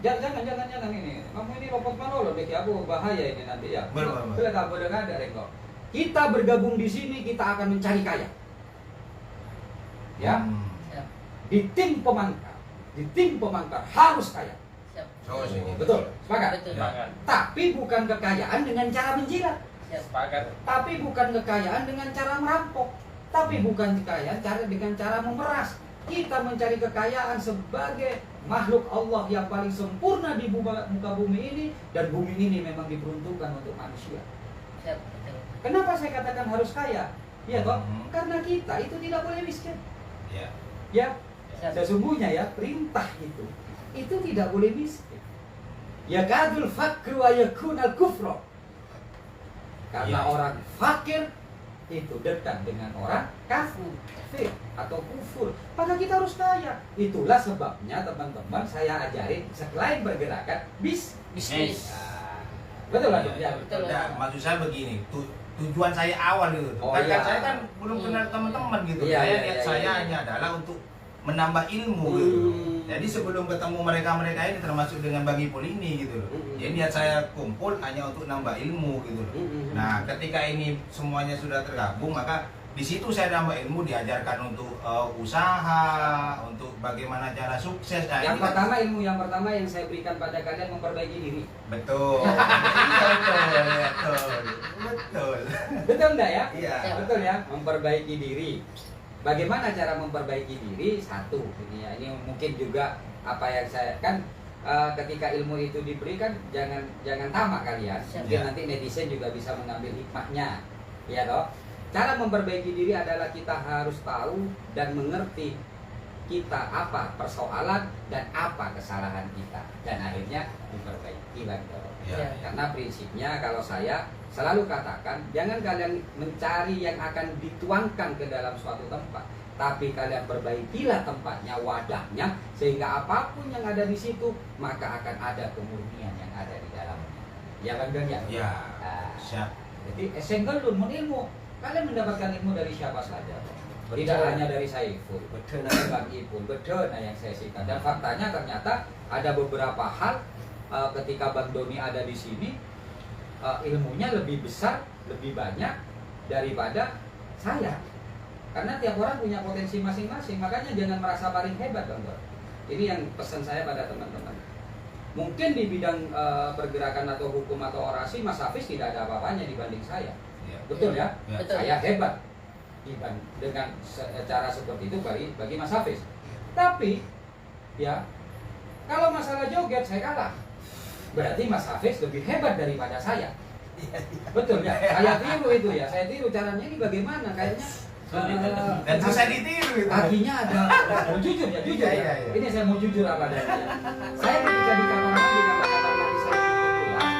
Speaker 3: kita jangan ini. Kamu ini lompat manolong deh, aku bahaya ini nanti ya.
Speaker 2: Benar.
Speaker 3: Bila tak boleh ada Renggo. Kita bergabung di sini kita akan mencari kaya. Ya,
Speaker 5: siap,
Speaker 3: di tim pemangkar harus kaya.
Speaker 5: siap.
Speaker 2: Oh, sih.
Speaker 3: Betul, sepakat.
Speaker 5: Betul.
Speaker 4: sepakat,
Speaker 3: Tapi bukan kekayaan dengan cara menjilat.
Speaker 5: Siap.
Speaker 4: sepakat.
Speaker 3: Tapi bukan kekayaan dengan cara merampok. Tapi bukan kekayaan dengan cara memeras. Kita mencari kekayaan sebagai makhluk Allah yang paling sempurna di muka bumi ini, dan bumi ini memang diperuntukkan untuk manusia.
Speaker 5: Siap, betul.
Speaker 3: Kenapa saya katakan harus kaya? Ya toh,
Speaker 2: Hmm.
Speaker 3: karena kita itu tidak boleh miskin.
Speaker 2: Ya.
Speaker 3: Ya,
Speaker 5: Siap.
Speaker 3: sesungguhnya ya perintah itu tidak boleh miskin. Ya kadul fakir wa yakunal kufro. Karena
Speaker 2: Ya.
Speaker 3: orang fakir itu dekat dengan orang kafir atau kufur. Maka kita harus kaya. Itulah sebabnya teman-teman saya ajarin selain bergerakan bisnis. Betul lah,
Speaker 2: Ya,
Speaker 3: ya.
Speaker 5: betul.
Speaker 2: Nah, maksud saya begini, tujuan saya awal itu.
Speaker 3: Oh,
Speaker 2: kan
Speaker 3: iya.
Speaker 2: saya kan belum kenal teman-teman gitu.
Speaker 3: Iya,
Speaker 2: Saya
Speaker 3: iya,
Speaker 2: niat
Speaker 3: iya,
Speaker 2: saya
Speaker 3: iya.
Speaker 2: hanya adalah untuk menambah ilmu gitu.
Speaker 3: Hmm.
Speaker 2: Jadi sebelum ketemu mereka ini termasuk dengan Bang Ipul ini gitu loh.
Speaker 3: Hmm.
Speaker 2: Jadi niat saya kumpul hanya untuk nambah ilmu gitu loh.
Speaker 3: Hmm.
Speaker 2: Nah, ketika ini semuanya sudah tergabung, maka di situ saya nambah ilmu, diajarkan untuk usaha, untuk bagaimana cara sukses. Nah,
Speaker 3: Yang
Speaker 2: ini kan-
Speaker 3: yang pertama yang saya berikan pada kalian memperbaiki diri.
Speaker 2: betul. Iya, betul.
Speaker 3: Betul enggak ya?
Speaker 2: Iya.
Speaker 3: Betul ya, memperbaiki diri. Bagaimana cara memperbaiki diri? Satu, ini mungkin juga apa yang saya kan ketika ilmu itu diberikan jangan tamak kalian.
Speaker 5: Siap.
Speaker 3: Mungkin
Speaker 2: Ya.
Speaker 3: nanti netizen juga bisa mengambil hikmahnya. Ya toh? Cara memperbaiki diri adalah kita harus tahu dan mengerti kita apa persoalan dan apa kesalahan kita, dan akhirnya diperbaiki lagi.
Speaker 2: Ya.
Speaker 3: Karena prinsipnya kalau saya selalu katakan, jangan kalian mencari yang akan dituangkan ke dalam suatu tempat, tapi kalian perbaikilah tempatnya, wadahnya, sehingga apapun yang ada di situ maka akan ada kemurnian yang ada di dalamnya. Ya kan Bang ya?
Speaker 2: Ya.
Speaker 3: Nah,
Speaker 2: Siap.
Speaker 3: jadi esenggelun ilmu. Kalian mendapatkan ilmu dari siapa saja. Tidak hanya dari Saiful, betul dari Bang Ipul, betul yang saya sikat. Dan faktanya ternyata ada beberapa hal ketika Bang Doni ada di sini, ilmunya lebih besar, lebih banyak daripada saya. Karena tiap orang punya potensi masing-masing, makanya jangan merasa paling hebat, Bang Doni. Ini yang pesan saya pada teman-teman. Mungkin di bidang pergerakan atau hukum atau orasi, Mas Hafiz tidak ada apa-apanya dibanding saya.
Speaker 2: Ya.
Speaker 3: Betul ya?
Speaker 2: Ya.
Speaker 5: Betul.
Speaker 3: Saya hebat dengan cara seperti itu bagi Mas Hafiz. Tapi ya kalau masalah joget saya kalah. Berarti Mas Hafiz lebih hebat daripada saya. Betul ya, saya tiru itu ya, saya tiru caranya ini bagaimana kayaknya.
Speaker 2: Dan susah ditiru itu.
Speaker 3: Artinya ada, jujur ya, jujur
Speaker 2: Iya,
Speaker 3: ya.
Speaker 2: iya, iya.
Speaker 3: Ini saya mau jujur apa adanya. Saya ketika di kamar mandi, kamar mandi saya cukup luas.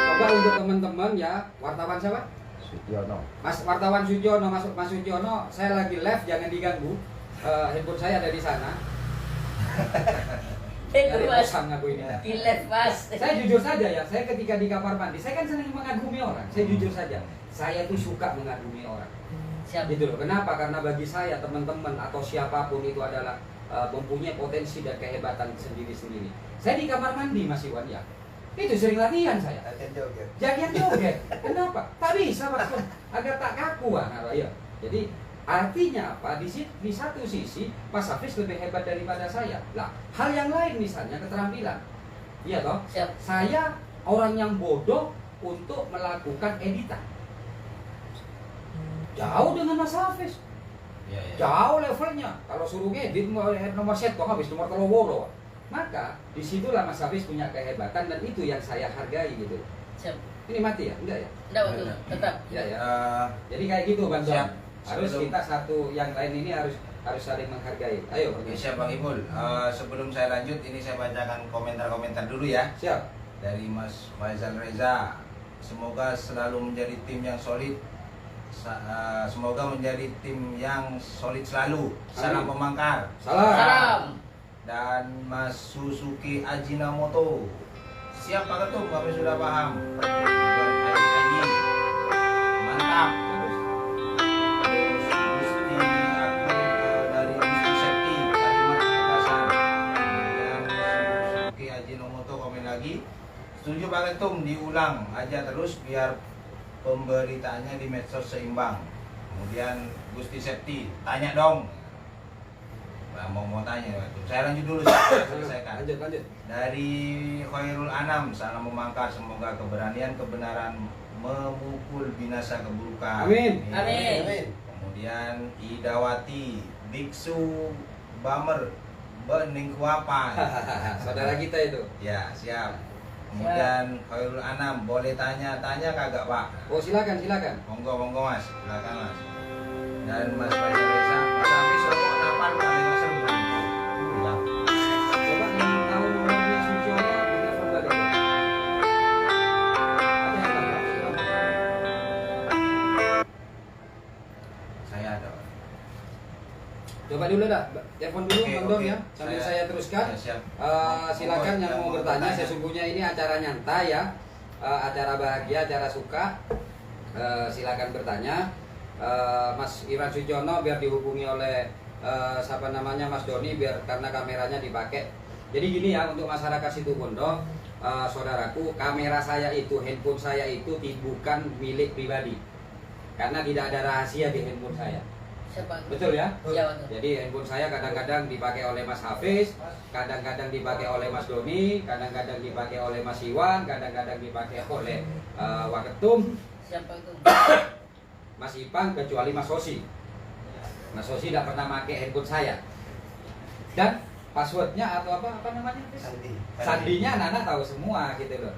Speaker 3: Coba untuk teman-teman ya, wartawan siapa?
Speaker 1: Sutyono.
Speaker 3: Mas wartawan Sutyono, Mas Sutyono, saya lagi live, jangan diganggu. Handphone saya ada di sana.
Speaker 5: Itu mas,
Speaker 3: Bosan aku ini.
Speaker 5: pilet mas.
Speaker 3: Saya jujur saja ya, saya ketika di kamar mandi, saya kan senang mengagumi orang. Saya jujur saja, saya tuh suka mengagumi orang.
Speaker 5: Siap.
Speaker 3: Gitu loh. Kenapa? Karena bagi saya teman-teman atau siapapun itu adalah mempunyai potensi dan kehebatan sendiri-sendiri. Saya di kamar mandi Mas Iwan ya, itu sering latihan saya. Jangan joget. Kenapa? Tak bisa Mas, agar tak kaku ya. Jadi artinya apa? Di satu sisi Mas Hafiz lebih hebat daripada saya. Lah, hal yang lain misalnya keterampilan. Iya toh?
Speaker 5: Siap.
Speaker 3: Saya orang yang bodoh untuk melakukan editan. Jauh dengan Mas Hafiz.
Speaker 2: Iya, iya.
Speaker 3: Jauh levelnya. Kalau suruh ngedit nomor set kok habis nomor terlalu. Maka disitulah Mas Hafiz punya kehebatan dan itu yang saya hargai gitu.
Speaker 5: Siap.
Speaker 3: Ini mati ya? Enggak ya?
Speaker 5: Enggak betul, tetap.
Speaker 3: Ya ya.
Speaker 2: Eh,
Speaker 3: Jadi kayak gitu Bang Don.
Speaker 2: Siap.
Speaker 3: Harus
Speaker 2: Sebelum-
Speaker 3: kita satu yang lain ini harus saling menghargai. Ayo.
Speaker 2: Oke, siap Bang Ibul. Sebelum saya lanjut, ini saya bacakan komentar-komentar dulu ya.
Speaker 3: Siap.
Speaker 2: Dari Mas Faizal Reza. Semoga selalu menjadi tim yang solid. Semoga menjadi tim yang solid selalu. Salam
Speaker 3: Amin.
Speaker 2: Pemangkar.
Speaker 3: Salam.
Speaker 5: Salam.
Speaker 2: Dan Mas Suzuki Ajinomoto. Siap Pak Ketum, kami sudah paham. Tujuan Aji. Mantap. Terus Gusti aku dari Gusti Septi Kalimat Makassar. Kemudian Suzuki Ajinomoto komen lagi. Setuju Pak Ketum, diulang aja terus biar pemberitaannya di medsos seimbang. Kemudian Gusti Septi, tanya dong. Nah, mau tanya, saya lanjut dulu, saya selesaikan.
Speaker 3: Lanjut.
Speaker 2: Dari Khairul Anam, salam memangkar, semoga keberanian kebenaran memukul binasa keburukan.
Speaker 3: Amin.
Speaker 5: Amin.
Speaker 2: Kemudian Idawati, Biksu Bamer, Bening Kuapa.
Speaker 3: Saudara kita itu.
Speaker 2: Ya, siap. Kemudian Khairul Anam, boleh tanya kagak Pak?
Speaker 3: Oh silakan.
Speaker 2: Monggo Mas, silakan Mas. Dan Mas Faisal Reza, Mas Hafiz rokok kenapa paling Mas Rebun? Ya.
Speaker 3: Coba yang tahu nomornya Sutyono telepon balik. Ada yang tahu? Silakan.
Speaker 2: Saya ada. Pak.
Speaker 3: Coba dulu dah, telepon dulu
Speaker 2: Oke,
Speaker 3: Bang Don
Speaker 2: oke.
Speaker 3: ya, sambil saya teruskan.
Speaker 2: Ya, siap.
Speaker 3: Silakan yang mau bertanya,
Speaker 2: bertanya.
Speaker 3: sesungguhnya ini acara nyantai ya, acara bahagia, acara suka. Silakan bertanya. Mas Iwan Sutyono biar dihubungi oleh siapa namanya Mas Doni biar karena kameranya dipakai. Jadi gini ya untuk masyarakat Situbondo, saudaraku, kamera saya itu, handphone saya itu bukan milik pribadi, karena tidak ada rahasia di handphone saya.
Speaker 5: Siapa?
Speaker 3: Betul ya?
Speaker 5: Iya betul.
Speaker 3: Jadi handphone saya kadang-kadang dipakai oleh Mas Hafiz, kadang-kadang dipakai oleh Mas Doni, kadang-kadang dipakai oleh Mas Iwan, kadang-kadang dipakai oleh Waketum,
Speaker 5: Siapa itu?
Speaker 3: Mas Ipang, kecuali Mas Sosi. Mas Sosi tidak pernah pakai handphone saya. Dan passwordnya atau apa namanya? Sandinya Nana tahu semua gitu loh.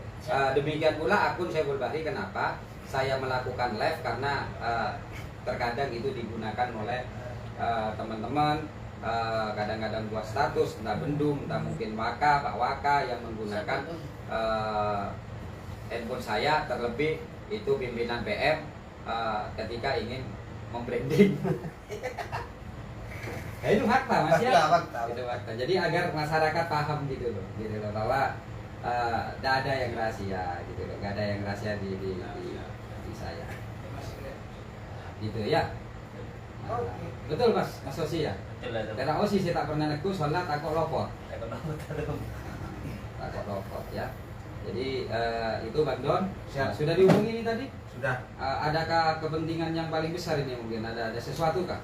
Speaker 3: Demikian pula akun Syaiful Bahri, kenapa saya melakukan live karena terkadang itu digunakan oleh teman-teman, kadang-kadang buat status, entah bendung, entah mungkin Pak Waka yang menggunakan handphone saya, terlebih itu pimpinan PM ketika ingin membranding. Ya itu fakta Mas ya. Itu fakta. Jadi agar masyarakat paham gitu loh bahwa tidak ada yang rahasia gitu loh, nggak ada yang rahasia di saya. Gitu ya. Betul Mas Sosi ya. Karena Osi saya tak pernah neku sholat takut lopot. Takut lopot ya. Jadi itu Bang Don.
Speaker 2: Siap.
Speaker 3: Sudah dihubungi ini tadi?
Speaker 2: Sudah.
Speaker 3: Adakah kepentingan yang paling besar ini mungkin? Ada sesuatu kah?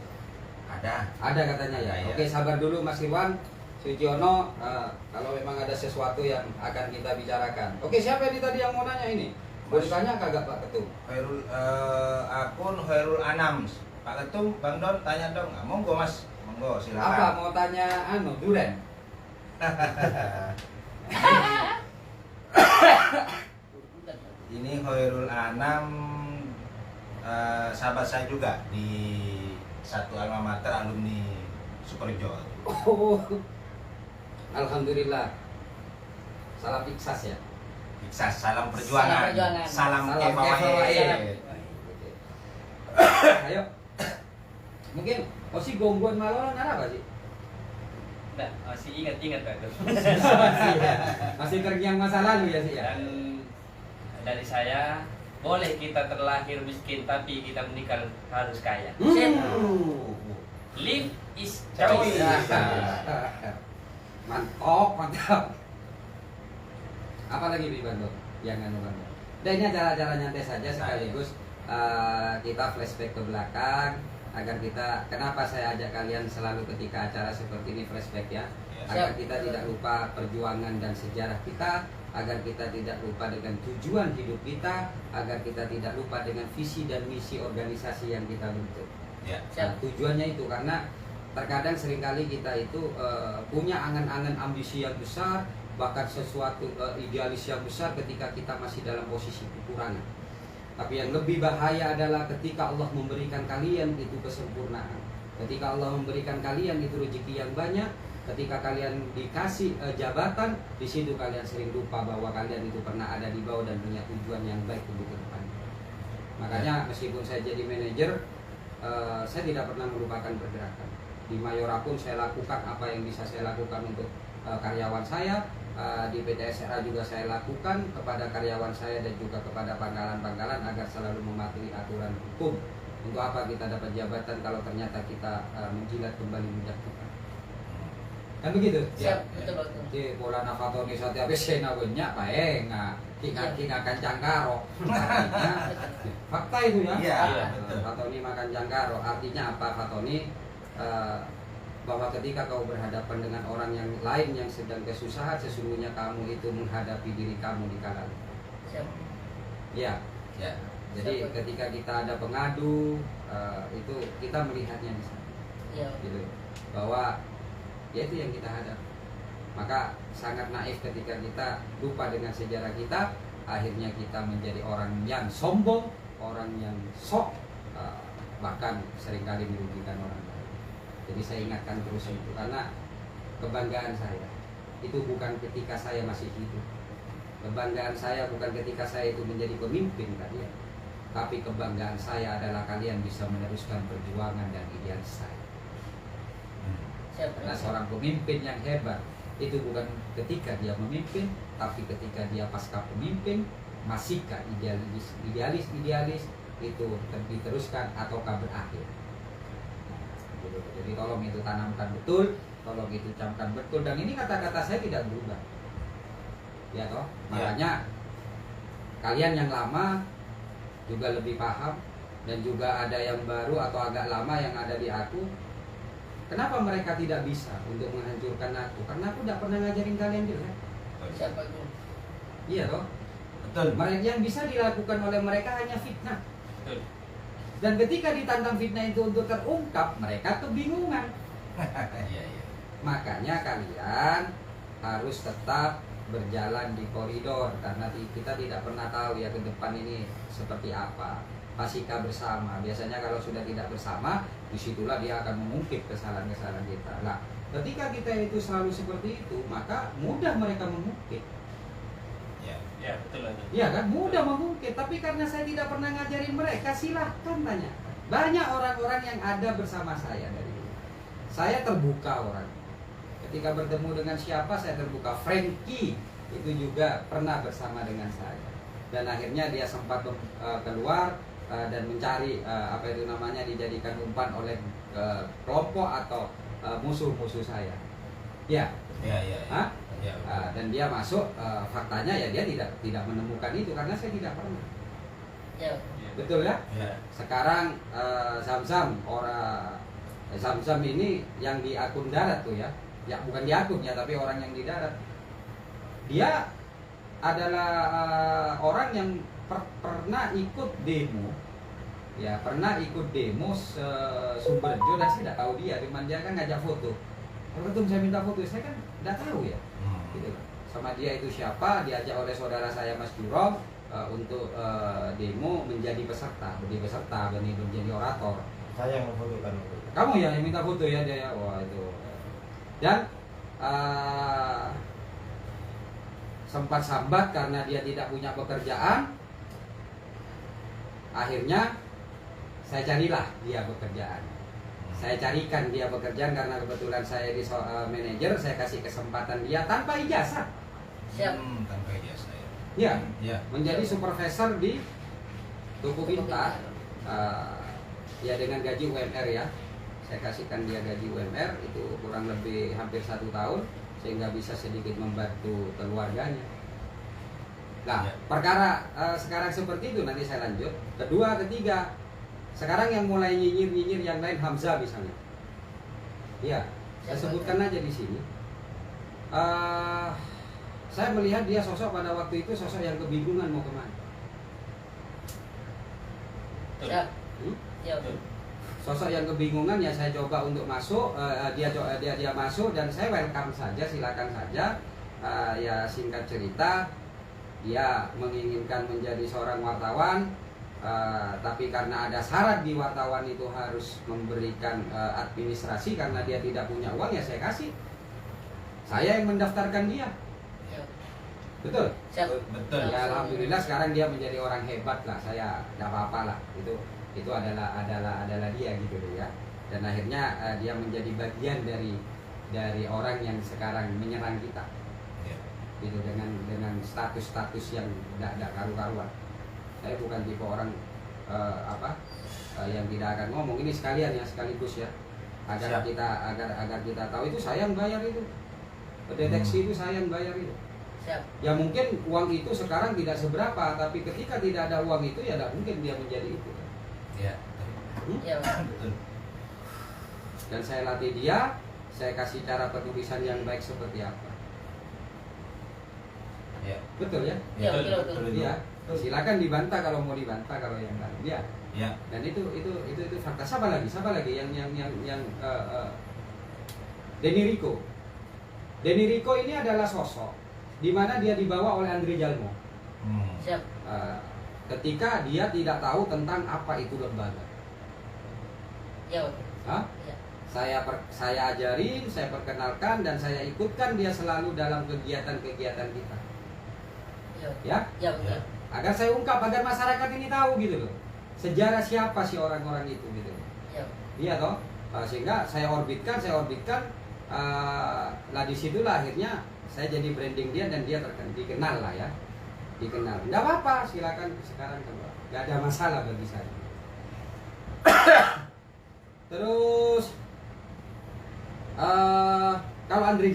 Speaker 2: Ada.
Speaker 3: Ada katanya ya.
Speaker 2: Iya.
Speaker 3: Oke, sabar dulu Mas Irwan Sutyono. Kalau memang ada sesuatu yang akan kita bicarakan. Oke, siapa ini tadi yang mau nanya ini? Boleh tanya kagak Pak Ketum?
Speaker 2: Akun Khairul Anam. Pak Ketum, Bang Don, tanya dong. Ah, monggo Mas, monggo
Speaker 3: Apa
Speaker 2: silakan.
Speaker 3: mau tanya duren?
Speaker 2: Ini Khairul Anam, sahabat saya juga di satu alma mater alumni Superjo.
Speaker 3: Oh, alhamdulillah. Salam ikhlas ya.
Speaker 2: Ikhlas, salam perjuangan.
Speaker 5: Salam perjuangan.
Speaker 2: Salam
Speaker 3: Salam
Speaker 2: Kepawaye.
Speaker 3: Kepawaye. Ayo. Mungkin Osi gongguan malam apa sih?
Speaker 4: Nggak, masih ingat-ingat Pak Ketum.
Speaker 3: Masih terngiang masa lalu ya sih ya.
Speaker 4: Dan dari saya, boleh kita terlahir miskin tapi kita menikah harus kaya. Live is choice.
Speaker 3: Mantap. Apa lagi Bi Bando? Yang Bando. Dan ini acara-acara nyantai saja sekaligus kita flashback ke belakang agar kita, kenapa saya ajak kalian selalu ketika acara seperti ini flashback ya, agar kita tidak lupa perjuangan dan sejarah kita, agar kita tidak lupa dengan tujuan hidup kita, agar kita tidak lupa dengan visi dan misi organisasi yang kita bentuk.
Speaker 2: Ya.
Speaker 3: Nah, tujuannya itu karena terkadang seringkali kita itu punya angan-angan ambisi yang besar, bahkan sesuatu idealis yang besar ketika kita masih dalam posisi kekurangan. Tapi yang lebih bahaya adalah ketika Allah memberikan kalian itu kesempurnaan, ketika Allah memberikan kalian itu rezeki yang banyak, ketika kalian dikasih jabatan, di situ kalian sering lupa bahwa kalian itu pernah ada di bawah dan punya tujuan yang baik untuk ke depan. Makanya meskipun saya jadi manajer, saya tidak pernah melupakan pergerakan. Di Mayora pun saya lakukan apa yang bisa saya lakukan untuk karyawan saya. Di PT SRA juga saya lakukan kepada karyawan saya dan juga kepada pangkalan-pangkalan agar selalu mematuhi aturan hukum. Untuk apa kita dapat jabatan kalau ternyata kita menjilat kembali minyak kita? Kan begitu?
Speaker 5: Siap, betul.
Speaker 3: Di bola nafatoni setiap esena banyak paeng, kita akan cangkaro. Artinya fakta itu ya.
Speaker 2: Iya, betul.
Speaker 3: Fatoni makan cangkaro. Artinya apa Fatoni? Bahwa ketika kau berhadapan dengan orang yang lain yang sedang kesusahan, sesungguhnya kamu itu menghadapi diri kamu di kala itu.
Speaker 5: Siap.
Speaker 3: Ya.
Speaker 2: Ya.
Speaker 3: Jadi ketika kita ada pengadu, itu kita melihatnya di sana.
Speaker 5: Iya.
Speaker 3: Gitu. Bahwa ya itu yang kita hadapi. Maka sangat naif ketika kita lupa dengan sejarah kita, akhirnya kita menjadi orang yang sombong, orang yang sok, bahkan seringkali merugikan orang lain. Jadi saya ingatkan terus itu karena kebanggaan saya itu bukan ketika saya masih hidup. Kebanggaan saya bukan ketika saya itu menjadi pemimpin kalian, tapi kebanggaan saya adalah kalian bisa meneruskan perjuangan dan idealis saya.
Speaker 5: Siap.
Speaker 3: Karena seorang pemimpin yang hebat itu bukan ketika dia memimpin, tapi ketika dia pasca pemimpin, masihkah idealis itu diteruskan ataukah berakhir. Jadi tolong itu tanamkan betul, tolong itu camkan betul, dan ini kata-kata saya tidak berubah. Ya toh, makanya kalian yang lama juga lebih paham, dan juga ada yang baru atau agak lama yang ada di aku. Kenapa mereka tidak bisa untuk menghancurkan aku? Karena aku tidak pernah ngajarin kalian juga.
Speaker 5: Siap, Pak Guru.
Speaker 3: Iya toh.
Speaker 2: Betul.
Speaker 3: Yang bisa dilakukan oleh mereka hanya fitnah.
Speaker 4: Betul.
Speaker 3: Dan ketika ditantang fitnah itu untuk terungkap, mereka kebingungan.
Speaker 2: Iya.
Speaker 3: Makanya kalian harus tetap berjalan di koridor, karena kita tidak pernah tahu ya ke depan ini seperti apa. Pasika bersama. Biasanya kalau sudah tidak bersama, disitulah dia akan mengungkit kesalahan-kesalahan kita. Nah, ketika kita itu selalu seperti itu, maka mudah mereka mengungkit.
Speaker 4: Ya, betul itu.
Speaker 3: Iya kan, mudah mengungkit. Tapi karena saya tidak pernah ngajarin mereka, silahkan tanya. Banyak orang-orang yang ada bersama saya dari dulu. Saya terbuka orang. Ketika bertemu dengan siapa, saya terbuka. Frankie itu juga pernah bersama dengan saya. Dan akhirnya dia sempat keluar dan mencari apa itu namanya, dijadikan umpan oleh kelompok atau musuh-musuh saya. Ya. Hah?
Speaker 2: Ya.
Speaker 3: Dan dia masuk, faktanya ya dia tidak menemukan itu karena saya tidak pernah.
Speaker 5: Ya.
Speaker 3: Betul ya?
Speaker 2: Ya.
Speaker 3: Sekarang Zamzam Zamzam ini yang di akun darat tuh ya bukan di akun ya, tapi orang yang di darat, dia adalah orang yang pernah ikut demo, ya pernah ikut demo Sumberjo, dan saya tidak tahu dia, cuman dia kan ngajak foto. Kalau ketemu saya minta foto, saya kan tidak tahu ya, gitu kan. Sama dia itu siapa, diajak oleh saudara saya Mas Juro untuk demo menjadi peserta, menjadi orator.
Speaker 1: Saya yang memfotokan itu.
Speaker 3: Kamu ya yang minta foto ya dia ya, wah itu. Dan sempat sambat karena dia tidak punya pekerjaan. Akhirnya saya carilah dia pekerjaan. Saya carikan dia pekerjaan karena kebetulan saya di manajer, saya kasih kesempatan dia tanpa ijazah.
Speaker 5: Siap.
Speaker 2: Tanpa ijazah
Speaker 3: Ya,
Speaker 2: ya.
Speaker 3: menjadi supervisor di Toko Pintar. Ya dengan gaji UMR ya. Saya kasihkan dia gaji UMR itu kurang lebih hampir 1 tahun sehingga bisa sedikit membantu keluarganya. Nah,
Speaker 2: Ya.
Speaker 3: perkara sekarang seperti itu nanti saya lanjut. Kedua, ketiga, sekarang yang mulai nyinyir yang lain Hamzah misalnya. Ya, saya sebutkan aja di sini. Saya melihat dia sosok pada waktu itu sosok yang kebingungan mau kemana.
Speaker 5: Siap.
Speaker 3: Hmm?
Speaker 5: Ya.
Speaker 3: Sosok yang kebingungan ya saya coba untuk masuk, dia masuk dan saya welcome saja, silakan saja. Ya singkat cerita, dia menginginkan menjadi seorang wartawan, tapi karena ada syarat di wartawan itu harus memberikan administrasi karena dia tidak punya uang ya saya kasih. Saya yang mendaftarkan dia,
Speaker 5: Ya.
Speaker 3: betul.
Speaker 5: Siap.
Speaker 2: Betul.
Speaker 3: Ya alhamdulillah sekarang dia menjadi orang hebat lah, saya tidak apa-apa lah itu adalah dia gitu loh ya. Dan akhirnya dia menjadi bagian dari orang yang sekarang menyerang kita
Speaker 2: Ya.
Speaker 3: gitu dengan status yang tidak karu-karuan. Saya bukan tipe orang yang tidak akan ngomong ini sekalian ya, sekaligus ya, agar
Speaker 2: Siap.
Speaker 3: kita tahu itu saya yang bayar itu, deteksi itu saya yang bayar itu.
Speaker 5: Siap.
Speaker 3: Ya mungkin uang itu sekarang tidak seberapa, tapi ketika tidak ada uang itu ya tidak mungkin dia menjadi itu.
Speaker 2: Ya.
Speaker 5: Ya.
Speaker 2: Betul.
Speaker 3: Dan saya latih dia, saya kasih cara penulisan yang baik seperti apa.
Speaker 2: Ya.
Speaker 3: Betul ya?
Speaker 5: Ya, betul.
Speaker 3: Iya. Silakan dibantah kalau mau dibantah kalau yang lain. Ya.
Speaker 2: Ya.
Speaker 3: Dan itu fakta. Siapa lagi yang Denny Rico. Denny Rico ini adalah sosok di mana dia dibawa oleh Andre Jalmo.
Speaker 5: Siap.
Speaker 3: Ketika dia tidak tahu tentang apa itu lembaga.
Speaker 5: Ya, betul.
Speaker 3: Hah?
Speaker 5: Ya.
Speaker 3: Saya ajarin, saya perkenalkan dan saya ikutkan dia selalu dalam kegiatan-kegiatan kita.
Speaker 5: Ya.
Speaker 3: Ya,
Speaker 5: Ya, betul.
Speaker 3: agar saya ungkap agar masyarakat ini tahu gitu loh. Sejarah siapa sih orang-orang itu gitu.
Speaker 5: Ya.
Speaker 3: Iya toh? Sehingga saya orbitkan lah disitulah akhirnya saya jadi branding dia dan dia dikenal lah ya. Dikenal. Enggak apa-apa, silakan sekarang keluar. Enggak ada masalah bagi saya. Terus kalau Andre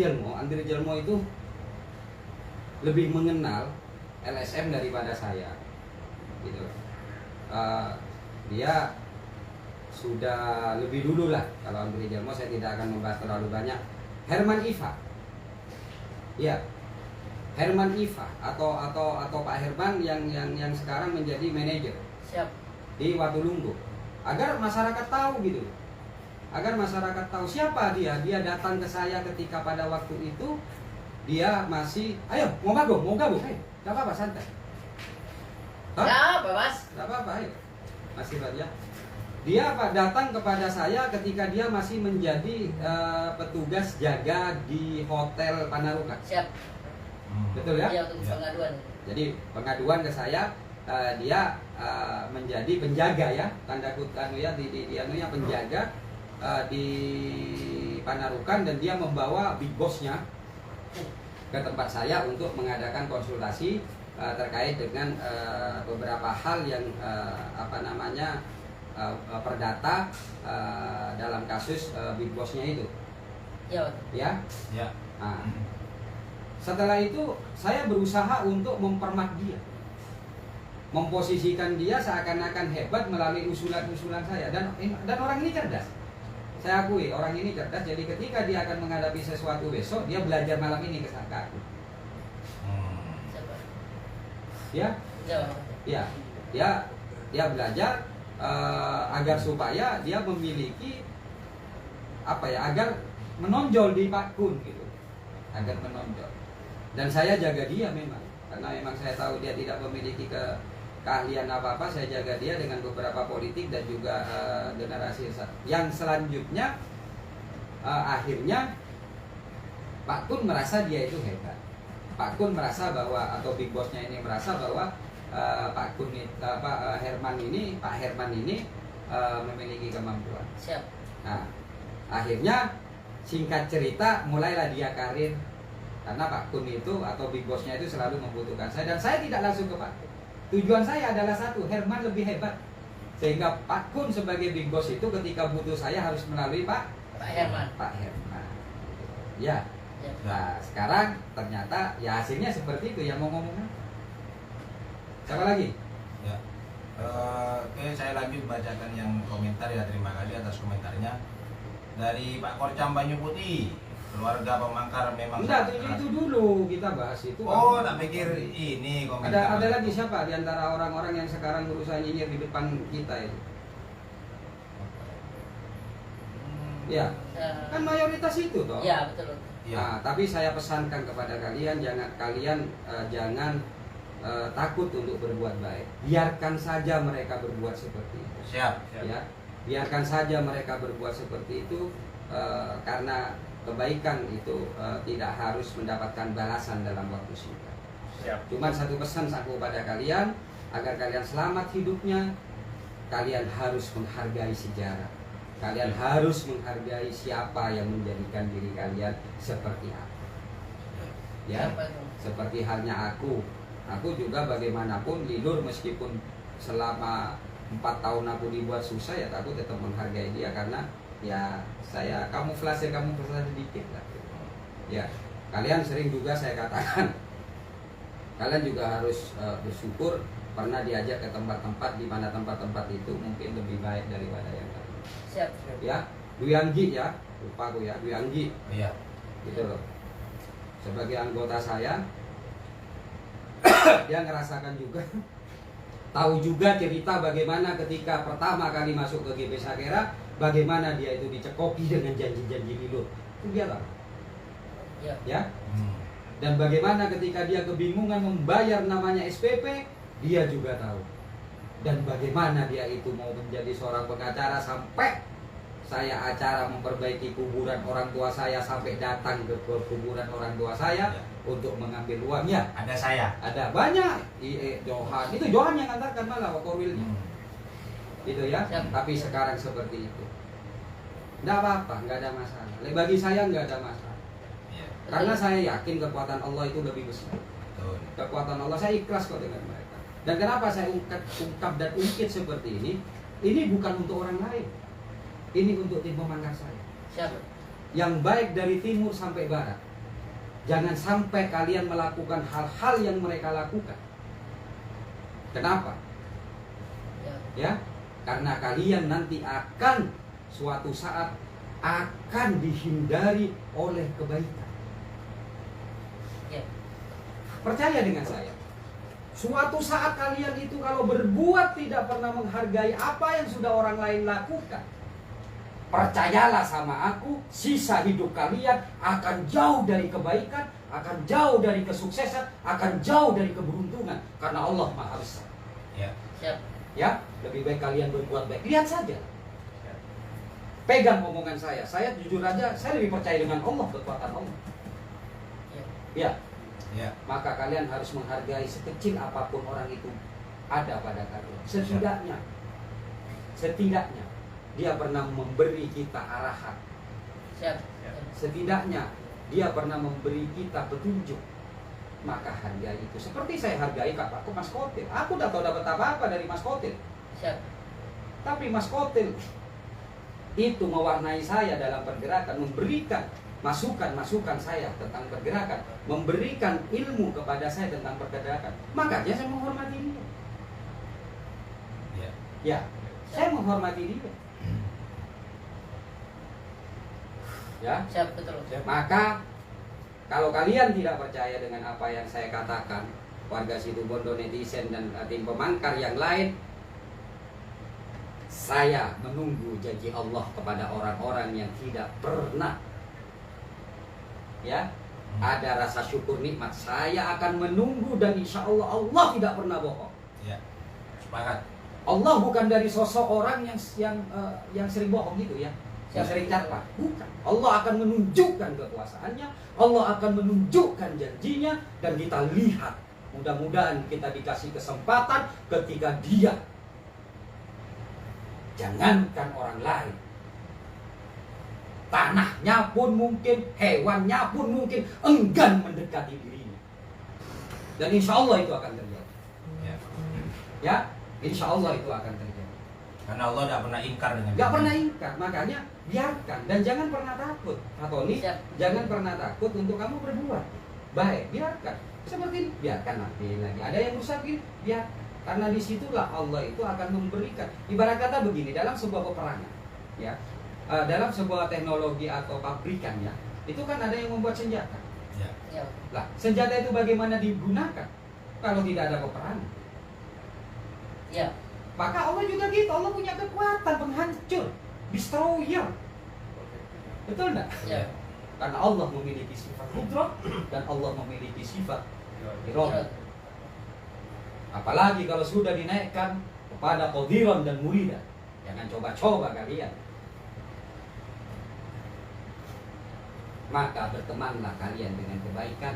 Speaker 3: Jalmo itu lebih mengenal LSM daripada saya, gitu. Dia sudah lebih dulu lah. Kalau Andre Jalmo saya tidak akan membahas terlalu banyak. Herman Iva, ya, Herman Iva atau Pak Herman yang sekarang menjadi manajer
Speaker 5: Siap.
Speaker 3: di Watulunggo, agar masyarakat tahu gitu. Agar masyarakat tahu siapa dia. Dia datang ke saya ketika pada waktu itu dia masih, ayo mau gabung, ayo, nggak apa-apa santai. Hah?
Speaker 5: Ya, bebas.
Speaker 3: Nggak apa-apa, ayo. Masih ya. Dia datang kepada saya ketika dia masih menjadi petugas jaga di Hotel Panarukan.
Speaker 5: Siap.
Speaker 3: Betul ya?
Speaker 5: Ya, untuk pengaduan.
Speaker 3: Jadi pengaduan ke saya, dia menjadi penjaga ya, tanda kutip ya, di penjaga di Panarukan, dan dia membawa big bossnya ke tempat saya untuk mengadakan konsultasi terkait dengan beberapa hal yang perdata dalam kasus big bossnya itu.
Speaker 5: Ya, betul.
Speaker 3: Ya.
Speaker 2: Ya.
Speaker 3: Nah, setelah itu saya berusaha untuk mempermak dia, memposisikan dia seakan-akan hebat melalui usulan-usulan saya, dan orang ini cerdas. Saya akui orang ini cerdas. Jadi ketika dia akan menghadapi sesuatu besok, dia belajar malam ini ke aku.
Speaker 5: Siap, Pak.
Speaker 3: Ya,
Speaker 5: Jauh.
Speaker 3: ya, dia belajar agar supaya dia memiliki apa ya, agar menonjol di Pak Kun gitu, agar menonjol. Dan saya jaga dia memang, karena memang saya tahu dia tidak memiliki keahlian apa-apa. Saya jaga dia dengan beberapa politik dan juga generasi yang selanjutnya. Akhirnya Pak Kun merasa dia itu hebat. Pak Kun merasa bahwa, atau big bossnya ini merasa bahwa Pak Herman ini memiliki kemampuan.
Speaker 5: Siap.
Speaker 3: Nah, akhirnya singkat cerita mulailah dia karir, karena Pak Kun itu atau big bossnya itu selalu membutuhkan saya, dan saya tidak langsung ke Pak Kun. Tujuan saya adalah satu, Herman lebih hebat, sehingga Pak Kun sebagai big boss itu ketika butuh saya harus melalui Pak Herman. Ya.
Speaker 5: Ya.
Speaker 3: Nah, sekarang ternyata ya hasilnya seperti itu. Ya, mau ngomong apa? Siapa lagi?
Speaker 2: Ya. Oke, saya lanjut bacakan yang komentar ya. Terima kasih atas komentarnya. Dari Pak Korcam Banyu Putih, keluarga pemangkar memang
Speaker 3: Enggak,
Speaker 2: sangat keras.
Speaker 3: itu dulu kita bahas itu.
Speaker 2: Oh, tak pikir ini komentar.
Speaker 3: Ada lagi siapa di antara orang-orang yang sekarang berusaha nyinyir di depan kita itu? Ya, kan mayoritas itu toh.
Speaker 5: Ya, betul.
Speaker 2: Ya.
Speaker 3: Nah, tapi saya pesankan kepada kalian, jangan takut untuk berbuat baik. Biarkan saja mereka berbuat seperti itu.
Speaker 2: Siap.
Speaker 3: Ya, biarkan saja mereka berbuat seperti itu, karena kebaikan itu tidak harus mendapatkan balasan dalam waktu singkat.
Speaker 4: Siap.
Speaker 3: Cuman satu pesan aku pada kalian, agar kalian selamat hidupnya, kalian harus menghargai sejarah. Kalian harus menghargai siapa yang menjadikan diri kalian seperti apa. Ya,
Speaker 5: Siapa itu?
Speaker 3: seperti halnya aku. Aku juga bagaimanapun Lilur, meskipun selama 4 tahun aku dibuat susah, ya aku tetap menghargai dia, karena ya saya kamuflase sedikit lah. Ya, kalian sering juga saya katakan, kalian juga harus bersyukur pernah diajak ke tempat-tempat di mana tempat-tempat itu mungkin lebih baik daripada yang lain.
Speaker 5: Siap.
Speaker 3: Ya, Dwi Anggi ya, lupa aku ya, Dwi Anggi,
Speaker 2: Iya.
Speaker 3: gitu loh. Sebagai anggota saya, dia ngerasakan juga, tahu juga cerita bagaimana ketika pertama kali masuk ke GP Sakera, bagaimana dia itu dicekoki dengan janji-janji Lilur. Itu dia tahu.
Speaker 5: Ya.
Speaker 3: Ya. Dan bagaimana ketika dia kebingungan membayar namanya SPP, dia juga tahu. Dan bagaimana dia itu mau menjadi seorang pengacara, sampai saya acara memperbaiki kuburan orang tua saya, sampai datang ke kuburan orang tua saya untuk mengambil uangnya.
Speaker 2: Ada saya.
Speaker 3: Ada banyak. Johan, itu Johan yang antarkan malah korwilnya. Gitu ya.
Speaker 5: Siap.
Speaker 3: Tapi sekarang seperti itu. Nggak apa-apa, nggak ada masalah. Bagi saya nggak ada masalah.
Speaker 2: Iya.
Speaker 3: Karena saya yakin kekuatan Allah itu lebih besar.
Speaker 2: Betul.
Speaker 3: Kekuatan Allah, saya ikhlas kok dengan mereka. Dan kenapa saya ungkap dan ungkit seperti ini? Ini bukan untuk orang lain. Ini untuk tim pemangkas saya.
Speaker 5: Siap.
Speaker 3: Yang baik dari timur sampai barat. Jangan sampai kalian melakukan hal-hal yang mereka lakukan. Kenapa?
Speaker 5: Ya.
Speaker 3: Ya, karena kalian nanti akan suatu saat akan dihindari oleh kebaikan.
Speaker 5: Ya.
Speaker 3: Percaya dengan saya. Suatu saat kalian itu kalau berbuat tidak pernah menghargai apa yang sudah orang lain lakukan, percayalah sama aku, sisa hidup kalian akan jauh dari kebaikan, akan jauh dari kesuksesan, akan jauh dari keberuntungan, karena Allah Maha Besar.
Speaker 2: Ya.
Speaker 5: Siap.
Speaker 3: Ya, lebih baik kalian berbuat baik. Lihat saja. Pegang omongan saya. Saya jujur aja, saya lebih percaya dengan Allah, kekuatan Allah.
Speaker 5: Ya.
Speaker 3: Ya,
Speaker 2: Ya.
Speaker 3: maka kalian harus menghargai sekecil apapun orang itu ada pada kalian. Setidaknya dia pernah memberi kita arahan.
Speaker 5: Siap.
Speaker 3: Setidaknya dia pernah memberi kita petunjuk. Maka hargai itu. Seperti saya hargai kakakku Mas Kotil. Aku tidak tahu dapat apa-apa dari Mas Kotil.
Speaker 5: Siap.
Speaker 3: Tapi Mas Kotil itu mewarnai saya dalam pergerakan, memberikan masukan saya tentang pergerakan, memberikan ilmu kepada saya tentang pergerakan. Makanya saya menghormati dia.
Speaker 2: Ya.
Speaker 3: Ya, saya menghormati dia. Ya,
Speaker 5: Siap, betul.
Speaker 3: maka kalau kalian tidak percaya dengan apa yang saya katakan, warga Situbondo, netizen dan tim pemangkar yang lain, saya menunggu janji Allah kepada orang-orang yang tidak pernah ya ada rasa syukur nikmat. Saya akan menunggu dan insya Allah Allah tidak pernah bohong.
Speaker 2: Ya. Sepakat.
Speaker 3: Allah bukan dari sosok orang yang sering bohong gitu ya, yang sering carpa. Bukan. Allah akan menunjukkan kekuasaannya, Allah akan menunjukkan janjinya, dan kita lihat. Mudah-mudahan kita dikasih kesempatan ketika Dia, jangankan orang lain, tanahnya pun mungkin, hewannya pun mungkin enggan mendekati dirinya. Dan insya Allah itu akan terjadi. Ya, insya Allah itu akan terjadi.
Speaker 2: Karena Allah tidak pernah ingkar dengan
Speaker 3: Gak pernah ingkar, makanya biarkan. Dan jangan pernah takut, Pak Tony, jangan pernah takut untuk kamu berbuat baik, biarkan. Seperti ini, biarkan nanti lagi. Ada yang rusak ini, biar. Karena disitulah Allah itu akan memberikan. Ibarat kata begini, dalam sebuah peperangan, ya, dalam sebuah teknologi atau pabrikan, ya, itu kan ada yang membuat senjata.
Speaker 2: Ya.
Speaker 3: Lah, senjata itu bagaimana digunakan kalau tidak ada peperangan?
Speaker 5: Ya.
Speaker 3: Maka Allah juga gitu, Allah punya kekuatan penghancur, destroyer. Betul enggak?
Speaker 5: Ya.
Speaker 3: Karena Allah memiliki sifat qudrah dan Allah memiliki sifat iradah. Apalagi kalau sudah dinaikkan kepada qadiran dan muridan. Jangan coba-coba kalian. Maka bertemanlah kalian dengan kebaikan.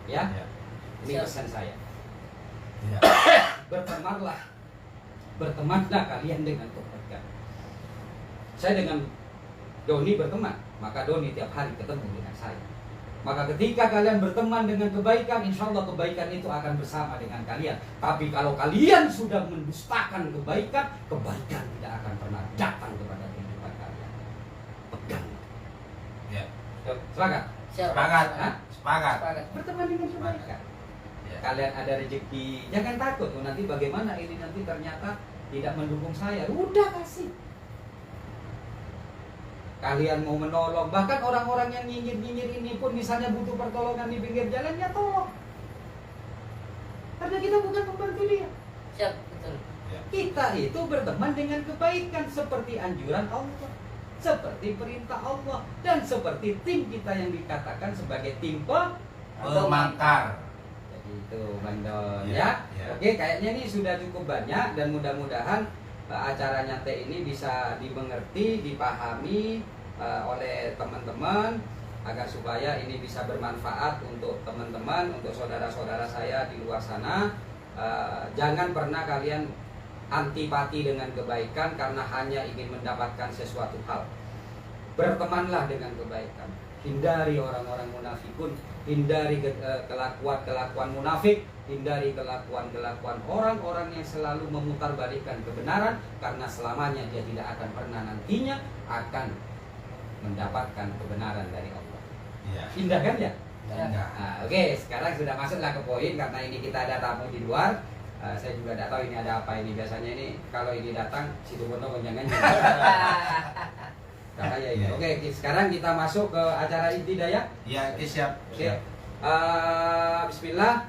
Speaker 3: Ya?
Speaker 2: Ya.
Speaker 3: Ini pesan saya.
Speaker 2: Ya.
Speaker 3: Bertemanlah kalian dengan kebaikan. Saya dengan Doni berteman, maka Doni tiap hari ketemu dengan saya. Maka ketika kalian berteman dengan kebaikan, insya Allah kebaikan itu akan bersama dengan kalian. Tapi kalau kalian sudah mendustakan kebaikan, kebaikan tidak akan pernah datang kepada kehidupan kalian. Pegang.
Speaker 2: Ya.
Speaker 3: Yuk, sepakat?
Speaker 2: Sepakat.
Speaker 3: Hah?
Speaker 2: Sepakat.
Speaker 3: Berteman dengan kebaikan.
Speaker 2: Ya.
Speaker 3: Kalian ada rezeki, jangan takut. Oh, nanti bagaimana ini nanti ternyata tidak mendukung saya. Udah kasih. Kalian mau menolong, bahkan orang-orang yang nyinyir-nyinyir ini pun misalnya butuh pertolongan di pinggir jalan, ya tolong. Karena kita bukan membantu dia.
Speaker 5: Siap, betul.
Speaker 2: Ya.
Speaker 3: Kita itu berteman dengan kebaikan seperti anjuran Allah, seperti perintah Allah, dan seperti tim kita yang dikatakan sebagai tim
Speaker 2: Pemangkar.
Speaker 3: Jadi itu Bang Don
Speaker 2: Ya,
Speaker 3: ya.
Speaker 2: ya.
Speaker 3: Oke, kayaknya ini sudah cukup banyak dan mudah-mudahan acaranya Teh ini bisa dimengerti, dipahami oleh teman-teman agar supaya ini bisa bermanfaat untuk teman-teman, untuk saudara-saudara saya di luar sana. Jangan pernah kalian antipati dengan kebaikan karena hanya ingin mendapatkan sesuatu hal. Bertemanlah dengan kebaikan. Hindari orang-orang munafikun, hindari kelakuan-kelakuan munafik, hindari kelakuan-kelakuan orang-orang yang selalu memutarbalikkan kebenaran, karena selamanya dia tidak akan pernah nantinya akan mendapatkan kebenaran dari Allah.
Speaker 2: Ya.
Speaker 3: Indah kan ya?
Speaker 2: Indah.
Speaker 3: Nah, oke, sekarang sudah masuklah ke poin karena ini kita ada tamu di luar. Saya juga tidak tahu ini ada apa ini. Biasanya ini kalau ini datang Situbondo gonjangan. Karena ya ini. Oke, sekarang kita masuk ke acara inti daya.
Speaker 2: Ya, oke, siap.
Speaker 3: Oke. Bismillah.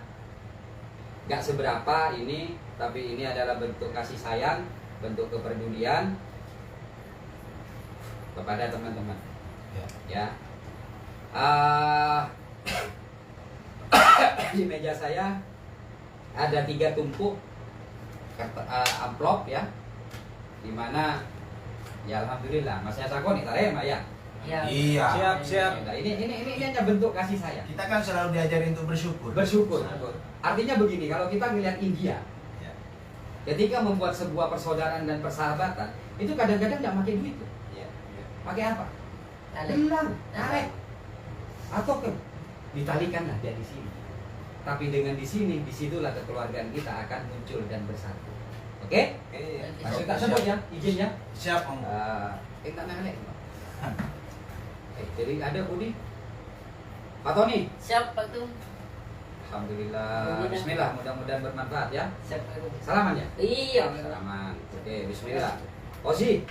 Speaker 3: Gak seberapa ini, tapi ini adalah bentuk kasih sayang, bentuk kepedulian kepada teman-teman. Ya. Di meja saya ada 3 tumpuk amplop ya, dimana ya alhamdulillah Mas Yasako nih tarema ya.
Speaker 5: Ya.
Speaker 2: Iya.
Speaker 3: Siap. Nah, ini hanya bentuk kasih sayang.
Speaker 2: Kita kan selalu diajarin untuk bersyukur.
Speaker 3: Bersyukur. Artinya begini, kalau kita melihat India,
Speaker 2: Ya.
Speaker 3: ketika membuat sebuah persaudaraan dan persahabatan, itu kadang-kadang nggak pakai duit tuh.
Speaker 2: Ya.
Speaker 3: Pakai apa?
Speaker 5: Tali.
Speaker 3: Gelang, tarik, atau ditalikanlah dari sini. Tapi dengan di sini, disitulah kekeluargaan kita akan muncul dan bersatu. Oke? Masih tak sebut ya, izinnya.
Speaker 2: Siap, Om.
Speaker 3: Tak nanya. Jadi ada Budi, Pak Tony.
Speaker 5: Siap, Pak Tum.
Speaker 3: Alhamdulillah. Bismillah, mudah-mudahan bermanfaat ya.
Speaker 5: Siap, Pak Tum.
Speaker 3: Salaman ya?
Speaker 5: Iya.
Speaker 3: Salaman. Oke, bismillah. Osi.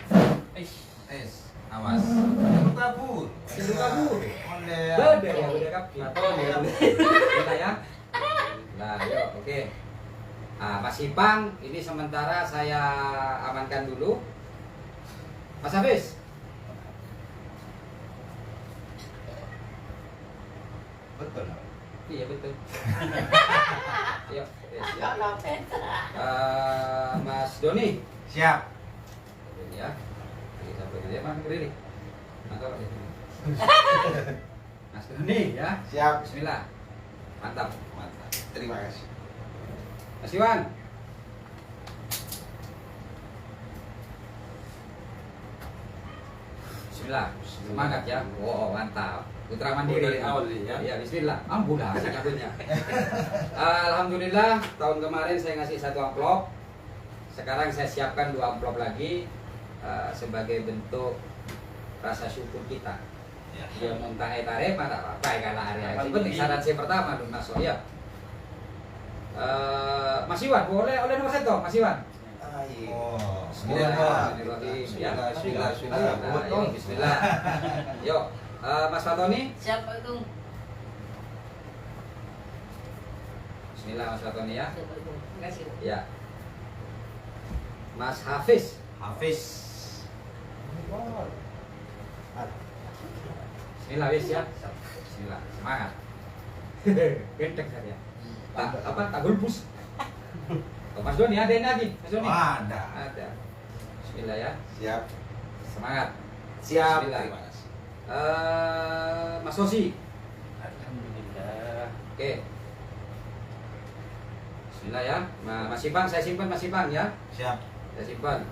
Speaker 2: Awas. Jangan kabur.
Speaker 3: Jangan kabur.
Speaker 2: Oleh.
Speaker 3: Beda ya, udah kapi. Kita ya. Nah, yuk, oke. Nah, Mas Ipang, ini sementara saya amankan dulu. Mas Hafiz.
Speaker 2: Betul.
Speaker 3: Iya betul. Yuk, siap. Mas Doni.
Speaker 2: Siap.
Speaker 3: Ini ya. Ini sampai dia mana berdiri. Mantap di sini. Mas Doni ya.
Speaker 2: Siap.
Speaker 3: Bismillah. Mantap.
Speaker 2: Mantap. Terima kasih.
Speaker 3: Mas Iwan. Bismillah. Semangat ya. Wow, mantap. Putra mandiri
Speaker 6: Dari awal nih, ya?
Speaker 3: Iya, bismillah. Ampun lah sikapnya. Alhamdulillah tahun kemarin saya ngasih 1 amplop. Sekarang saya siapkan 2 amplop lagi sebagai bentuk rasa syukur kita.
Speaker 2: Ya.
Speaker 3: Dia muntah etare pada apa kalau area. Itu penting syarat saya pertama dulu Mas ya. Mas Iwan, boleh nomor 1 Mas Iwan.
Speaker 2: Oh,
Speaker 3: Bismillahirrahmanirrahim. Ya, bismillah. Nah, yuk, bismillah. Yuk, Mas Fatoni.
Speaker 5: Siapa itu?
Speaker 3: Bismillah Mas Fatoni ya.
Speaker 5: Siapa itu? Terima kasih.
Speaker 3: Ya. Mas Hafiz.
Speaker 2: Hafiz.
Speaker 3: Bismillah Hafiz ya. Bismillah. Semangat. Gendek saya. Tak gulpus. Oh, Mas Doni ada yang lagi? Mas Doni?
Speaker 2: Ada.
Speaker 3: Ada. Bismillah ya.
Speaker 2: Siap.
Speaker 3: Semangat.
Speaker 2: Siap.
Speaker 3: Bismillah.
Speaker 2: Terima kasih.
Speaker 3: Mas Sosi.
Speaker 4: Alhamdulillah.
Speaker 3: Oke. Bismillah ya. Mas Ipang, saya simpan Mas Ipang ya.
Speaker 2: Siap.
Speaker 3: Saya simpan.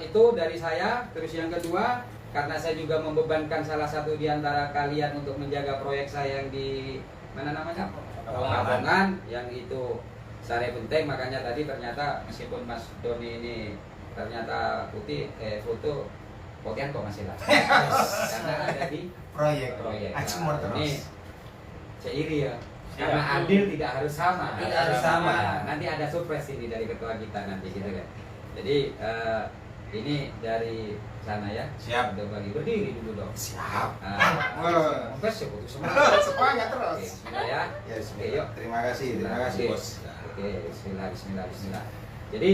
Speaker 3: Itu dari saya. Terus yang kedua, karena saya juga membebankan salah satu di antara kalian untuk menjaga proyek saya yang di mana namanya? Lamongan, yang itu Sare Benteng. Makanya tadi ternyata meskipun Mas Doni ini ternyata putih, foto potian kok masih lah. Karena ada di
Speaker 2: Proyek.
Speaker 3: proyek.
Speaker 2: Acumur
Speaker 3: Nah, ini
Speaker 2: terus.
Speaker 3: saya iri ya.
Speaker 4: Siap.
Speaker 3: Karena adil tidak harus sama.
Speaker 5: Tidak harus sama.
Speaker 3: Nanti ada surprise ini dari ketua kita nanti gitu kan. Jadi ini dari sana ya.
Speaker 2: Siap.
Speaker 3: Udah bagi berdiri dulu dong.
Speaker 2: Siap.
Speaker 3: Oke, seputus semangat.
Speaker 2: Semangat
Speaker 3: Oke,
Speaker 2: terus.
Speaker 3: bismillah ya.
Speaker 2: Ya,
Speaker 3: Oke, yuk.
Speaker 2: Terima kasih. Terima kasih,
Speaker 3: Oke.
Speaker 2: Bos.
Speaker 3: Oke, bismillah, bismillah, bismillah. Jadi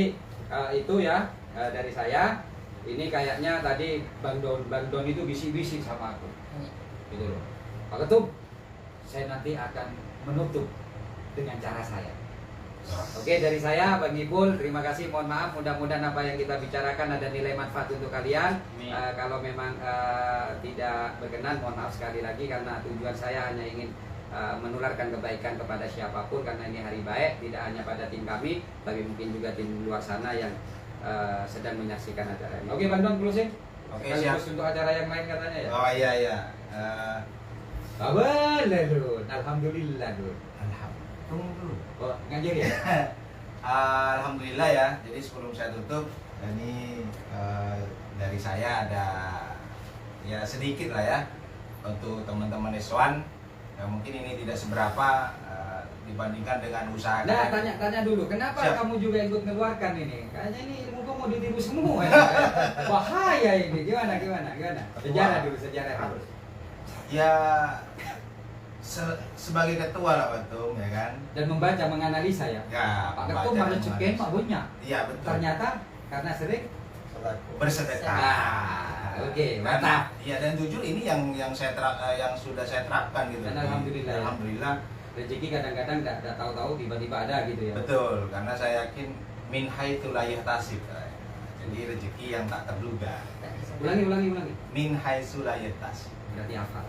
Speaker 3: itu ya dari saya. Ini kayaknya tadi Bang Don itu bisik-bisik sama aku. Gitu loh. Pak Ketum, saya nanti akan menutup dengan cara saya. Oke, dari saya Bang Ipul, terima kasih. Mohon maaf, mudah-mudahan apa yang kita bicarakan ada nilai manfaat untuk kalian.
Speaker 4: Amin.
Speaker 3: Kalau memang tidak berkenan, mohon maaf sekali lagi karena tujuan saya hanya ingin menularkan kebaikan kepada siapapun karena ini hari baik, tidak hanya pada tim kami, tapi mungkin juga tim luar sana yang sedang menyaksikan acara ini. Oke, Bang Don, closing.
Speaker 2: Oke,
Speaker 3: Sekaligus
Speaker 2: siap.
Speaker 3: untuk acara yang lain katanya ya.
Speaker 2: Oh iya iya.
Speaker 3: Boleh Dun, alhamdulillah Dun.
Speaker 2: Tunggu dulu.
Speaker 3: Oh, ngajar ya?
Speaker 2: Alhamdulillah ya. Jadi sebelum saya tutup, ini dari saya ada ya sedikit lah ya untuk teman-teman S1. Ya, mungkin ini tidak seberapa dibandingkan dengan usaha.
Speaker 3: Nah,
Speaker 2: kalian.
Speaker 3: tanya dulu, kenapa
Speaker 2: Siap.
Speaker 3: kamu juga ikut ngeluarkan ini? Kayaknya ini ilmu mau ditiru semua ya. Bahaya ini. Gimana? Sejarah dulu.
Speaker 2: Ya sebagai ketua lah Pak Ketum ya kan.
Speaker 3: Dan membaca, menganalisa ya.
Speaker 2: Ya,
Speaker 3: Pak
Speaker 2: membaca,
Speaker 3: Ketum malah cekin
Speaker 2: menganalisa.
Speaker 3: Pak Bunya.
Speaker 2: Iya betul.
Speaker 3: Ternyata karena sering
Speaker 2: bersedekah.
Speaker 3: Oke, mantap.
Speaker 2: Iya, dan jujur ini yang saya yang sudah saya terapkan gitu.
Speaker 3: Dan alhamdulillah ya.
Speaker 2: Alhamdulillah.
Speaker 3: Rezeki kadang-kadang tidak tahu-tahu tiba-tiba ada gitu ya.
Speaker 2: Betul, karena saya yakin min haitsu la yahtasib. Jadi rezeki yang tak terduga.
Speaker 3: Ulangi.
Speaker 2: Min haitsu la yahtasib.
Speaker 3: Berarti hafal.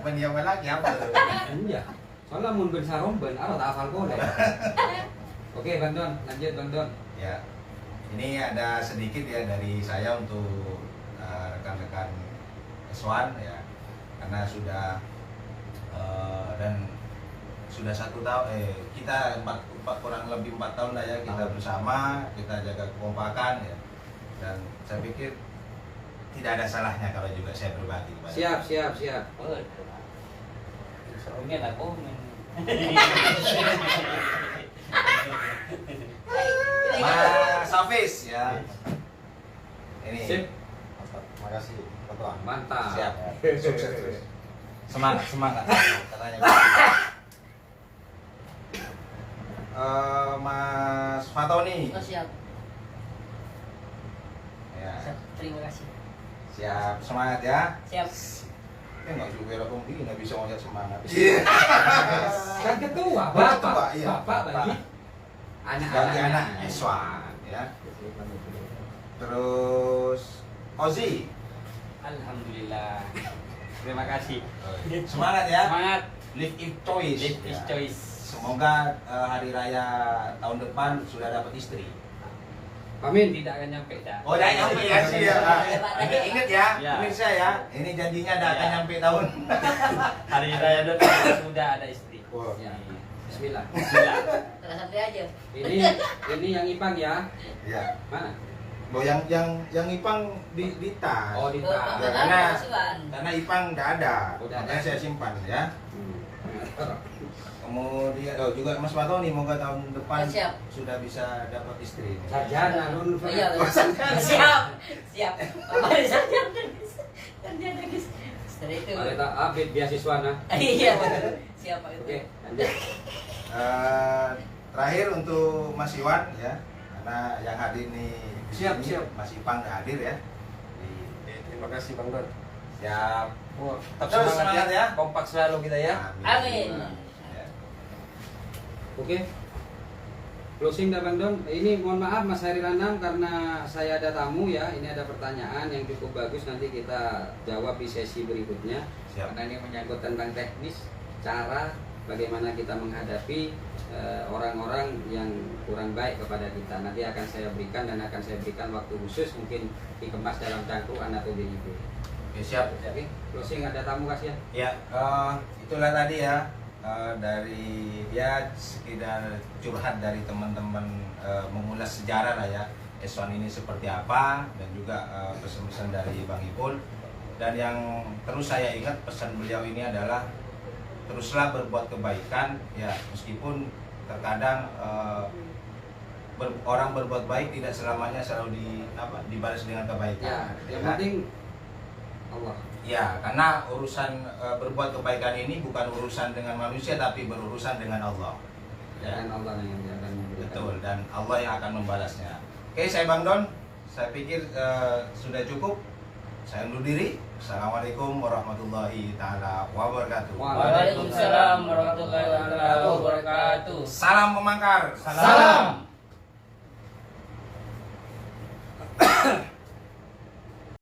Speaker 2: Menyiapkan lagi apa tuh?
Speaker 3: Iya. Soalnya mun ben saromben aro tak hafal boleh. Oke, Bang Don, lanjut Bang Don.
Speaker 2: Ya. Ini ada sedikit ya dari saya untuk rekan-rekan S1 ya. Karena sudah dan sudah 1 tahun kita kurang lebih 4 tahun lah ya kita bersama, kita jaga kekompakan ya. Dan saya pikir tidak ada salahnya kalau juga saya berbagi kepada
Speaker 3: Siap.
Speaker 4: Ini lah komen.
Speaker 2: Mas Hafiz ya. Ini
Speaker 3: Sip.
Speaker 1: Terima kasih ketua.
Speaker 3: Mantap.
Speaker 2: Siap. Sukses terus. Semangat. Katanya. Mas Fatoni.
Speaker 5: Oh, siap.
Speaker 2: Ya,
Speaker 5: Siap. Terima kasih.
Speaker 2: siap, semangat ya.
Speaker 5: Siap.
Speaker 2: Nggak juga welcome ini nggak bisa ngajak semangat.
Speaker 3: Kan ketua,
Speaker 2: Ketua,
Speaker 3: bapak,
Speaker 2: iya.
Speaker 3: bapak bagi
Speaker 2: Bagi anak Eswan ya. Terus Ozi,
Speaker 4: Alhamdulillah. Terima kasih.
Speaker 2: semangat ya.
Speaker 4: Semangat.
Speaker 2: Live is choice.
Speaker 4: Live is
Speaker 2: Ya.
Speaker 4: choice.
Speaker 2: Semoga hari raya tahun depan sudah dapat istri.
Speaker 3: Amin.
Speaker 4: Tidak akan nyampe dah.
Speaker 2: Oh, dah nyampe ya sih ya. Ingat ya,
Speaker 4: Ya.
Speaker 2: pemirsa ya. Ini janjinya dah akan
Speaker 4: Ya.
Speaker 2: nyampe tahun.
Speaker 4: Hari raya depan sudah ada istri.
Speaker 2: Wah.
Speaker 3: Ya. Bismillah.
Speaker 4: Bismillah.
Speaker 5: Terus santai aja.
Speaker 3: Ini yang Ipang ya.
Speaker 2: Ya.
Speaker 3: Mana?
Speaker 2: Oh, yang Ipang di tas.
Speaker 3: Oh, di
Speaker 5: Oh,
Speaker 3: tas.
Speaker 2: Ya, karena Ipang nggak ada.
Speaker 3: Udah
Speaker 2: Makanya
Speaker 3: ada.
Speaker 2: saya simpan ya.
Speaker 3: Hmm.
Speaker 2: Kemudian juga Mas Fatoni moga tahun depan
Speaker 5: Oh, siap.
Speaker 2: sudah bisa dapat istri.
Speaker 3: Sarjana nun.
Speaker 5: Oh iya, siap. Siap. Bapak ada sarjana. Sarjana guys. Setelah itu.
Speaker 3: Ada tak update beasiswa nah.
Speaker 5: Iya. Siap Pak.
Speaker 3: Oke, lanjut.
Speaker 2: Terakhir untuk Mas Iwan ya, karena yang hadir nih di
Speaker 3: Siap,
Speaker 2: sini,
Speaker 3: siap.
Speaker 2: Mas Ipang nggak hadir ya.
Speaker 6: Terima kasih Bang Don.
Speaker 2: Siap.
Speaker 6: Tetap
Speaker 2: Terus
Speaker 6: semangat
Speaker 2: semangat ya.
Speaker 6: Kompak selalu kita ya.
Speaker 5: Amin.
Speaker 2: Ya.
Speaker 3: Oke. Closing dah Bang Don. Ini mohon maaf Mas Hairi Ranam karena saya ada tamu ya. Ini ada pertanyaan yang cukup bagus nanti kita jawab di sesi berikutnya.
Speaker 2: Siap.
Speaker 3: Karena ini menyangkut tentang teknis cara bagaimana kita menghadapi orang-orang yang kurang baik kepada kita. Nanti akan saya berikan dan akan saya berikan waktu khusus mungkin dikemas dalam cangkruan atau BIB.
Speaker 2: Oke, siap.
Speaker 3: Oke, closing ada tamu kasih ya.
Speaker 2: Ya, itulah tadi ya dari ya sekedar curhat dari teman-teman mengulas sejarah lah ya Eswan ini seperti apa dan juga pesan-pesan dari Bang Ipul. Dan yang terus saya ingat pesan beliau ini adalah teruslah berbuat kebaikan ya meskipun terkadang orang berbuat baik tidak selamanya selalu dibalas dengan kebaikan.
Speaker 3: Ya, yang
Speaker 2: kan?
Speaker 3: penting Allah.
Speaker 2: Ya, karena urusan berbuat kebaikan ini bukan urusan dengan manusia tapi berurusan dengan Allah. Ya,
Speaker 3: Dan Allah yang akan memberikan.
Speaker 2: betul dan Allah yang akan membalasnya. Oke, saya Bang Don. Saya pikir sudah cukup. Saya undur diri. Assalamualaikum warahmatullahi taala wabarakatuh.
Speaker 5: Waalaikumsalam warahmatullahi wabarakatuh.
Speaker 2: Salam memangkar.
Speaker 5: Salam.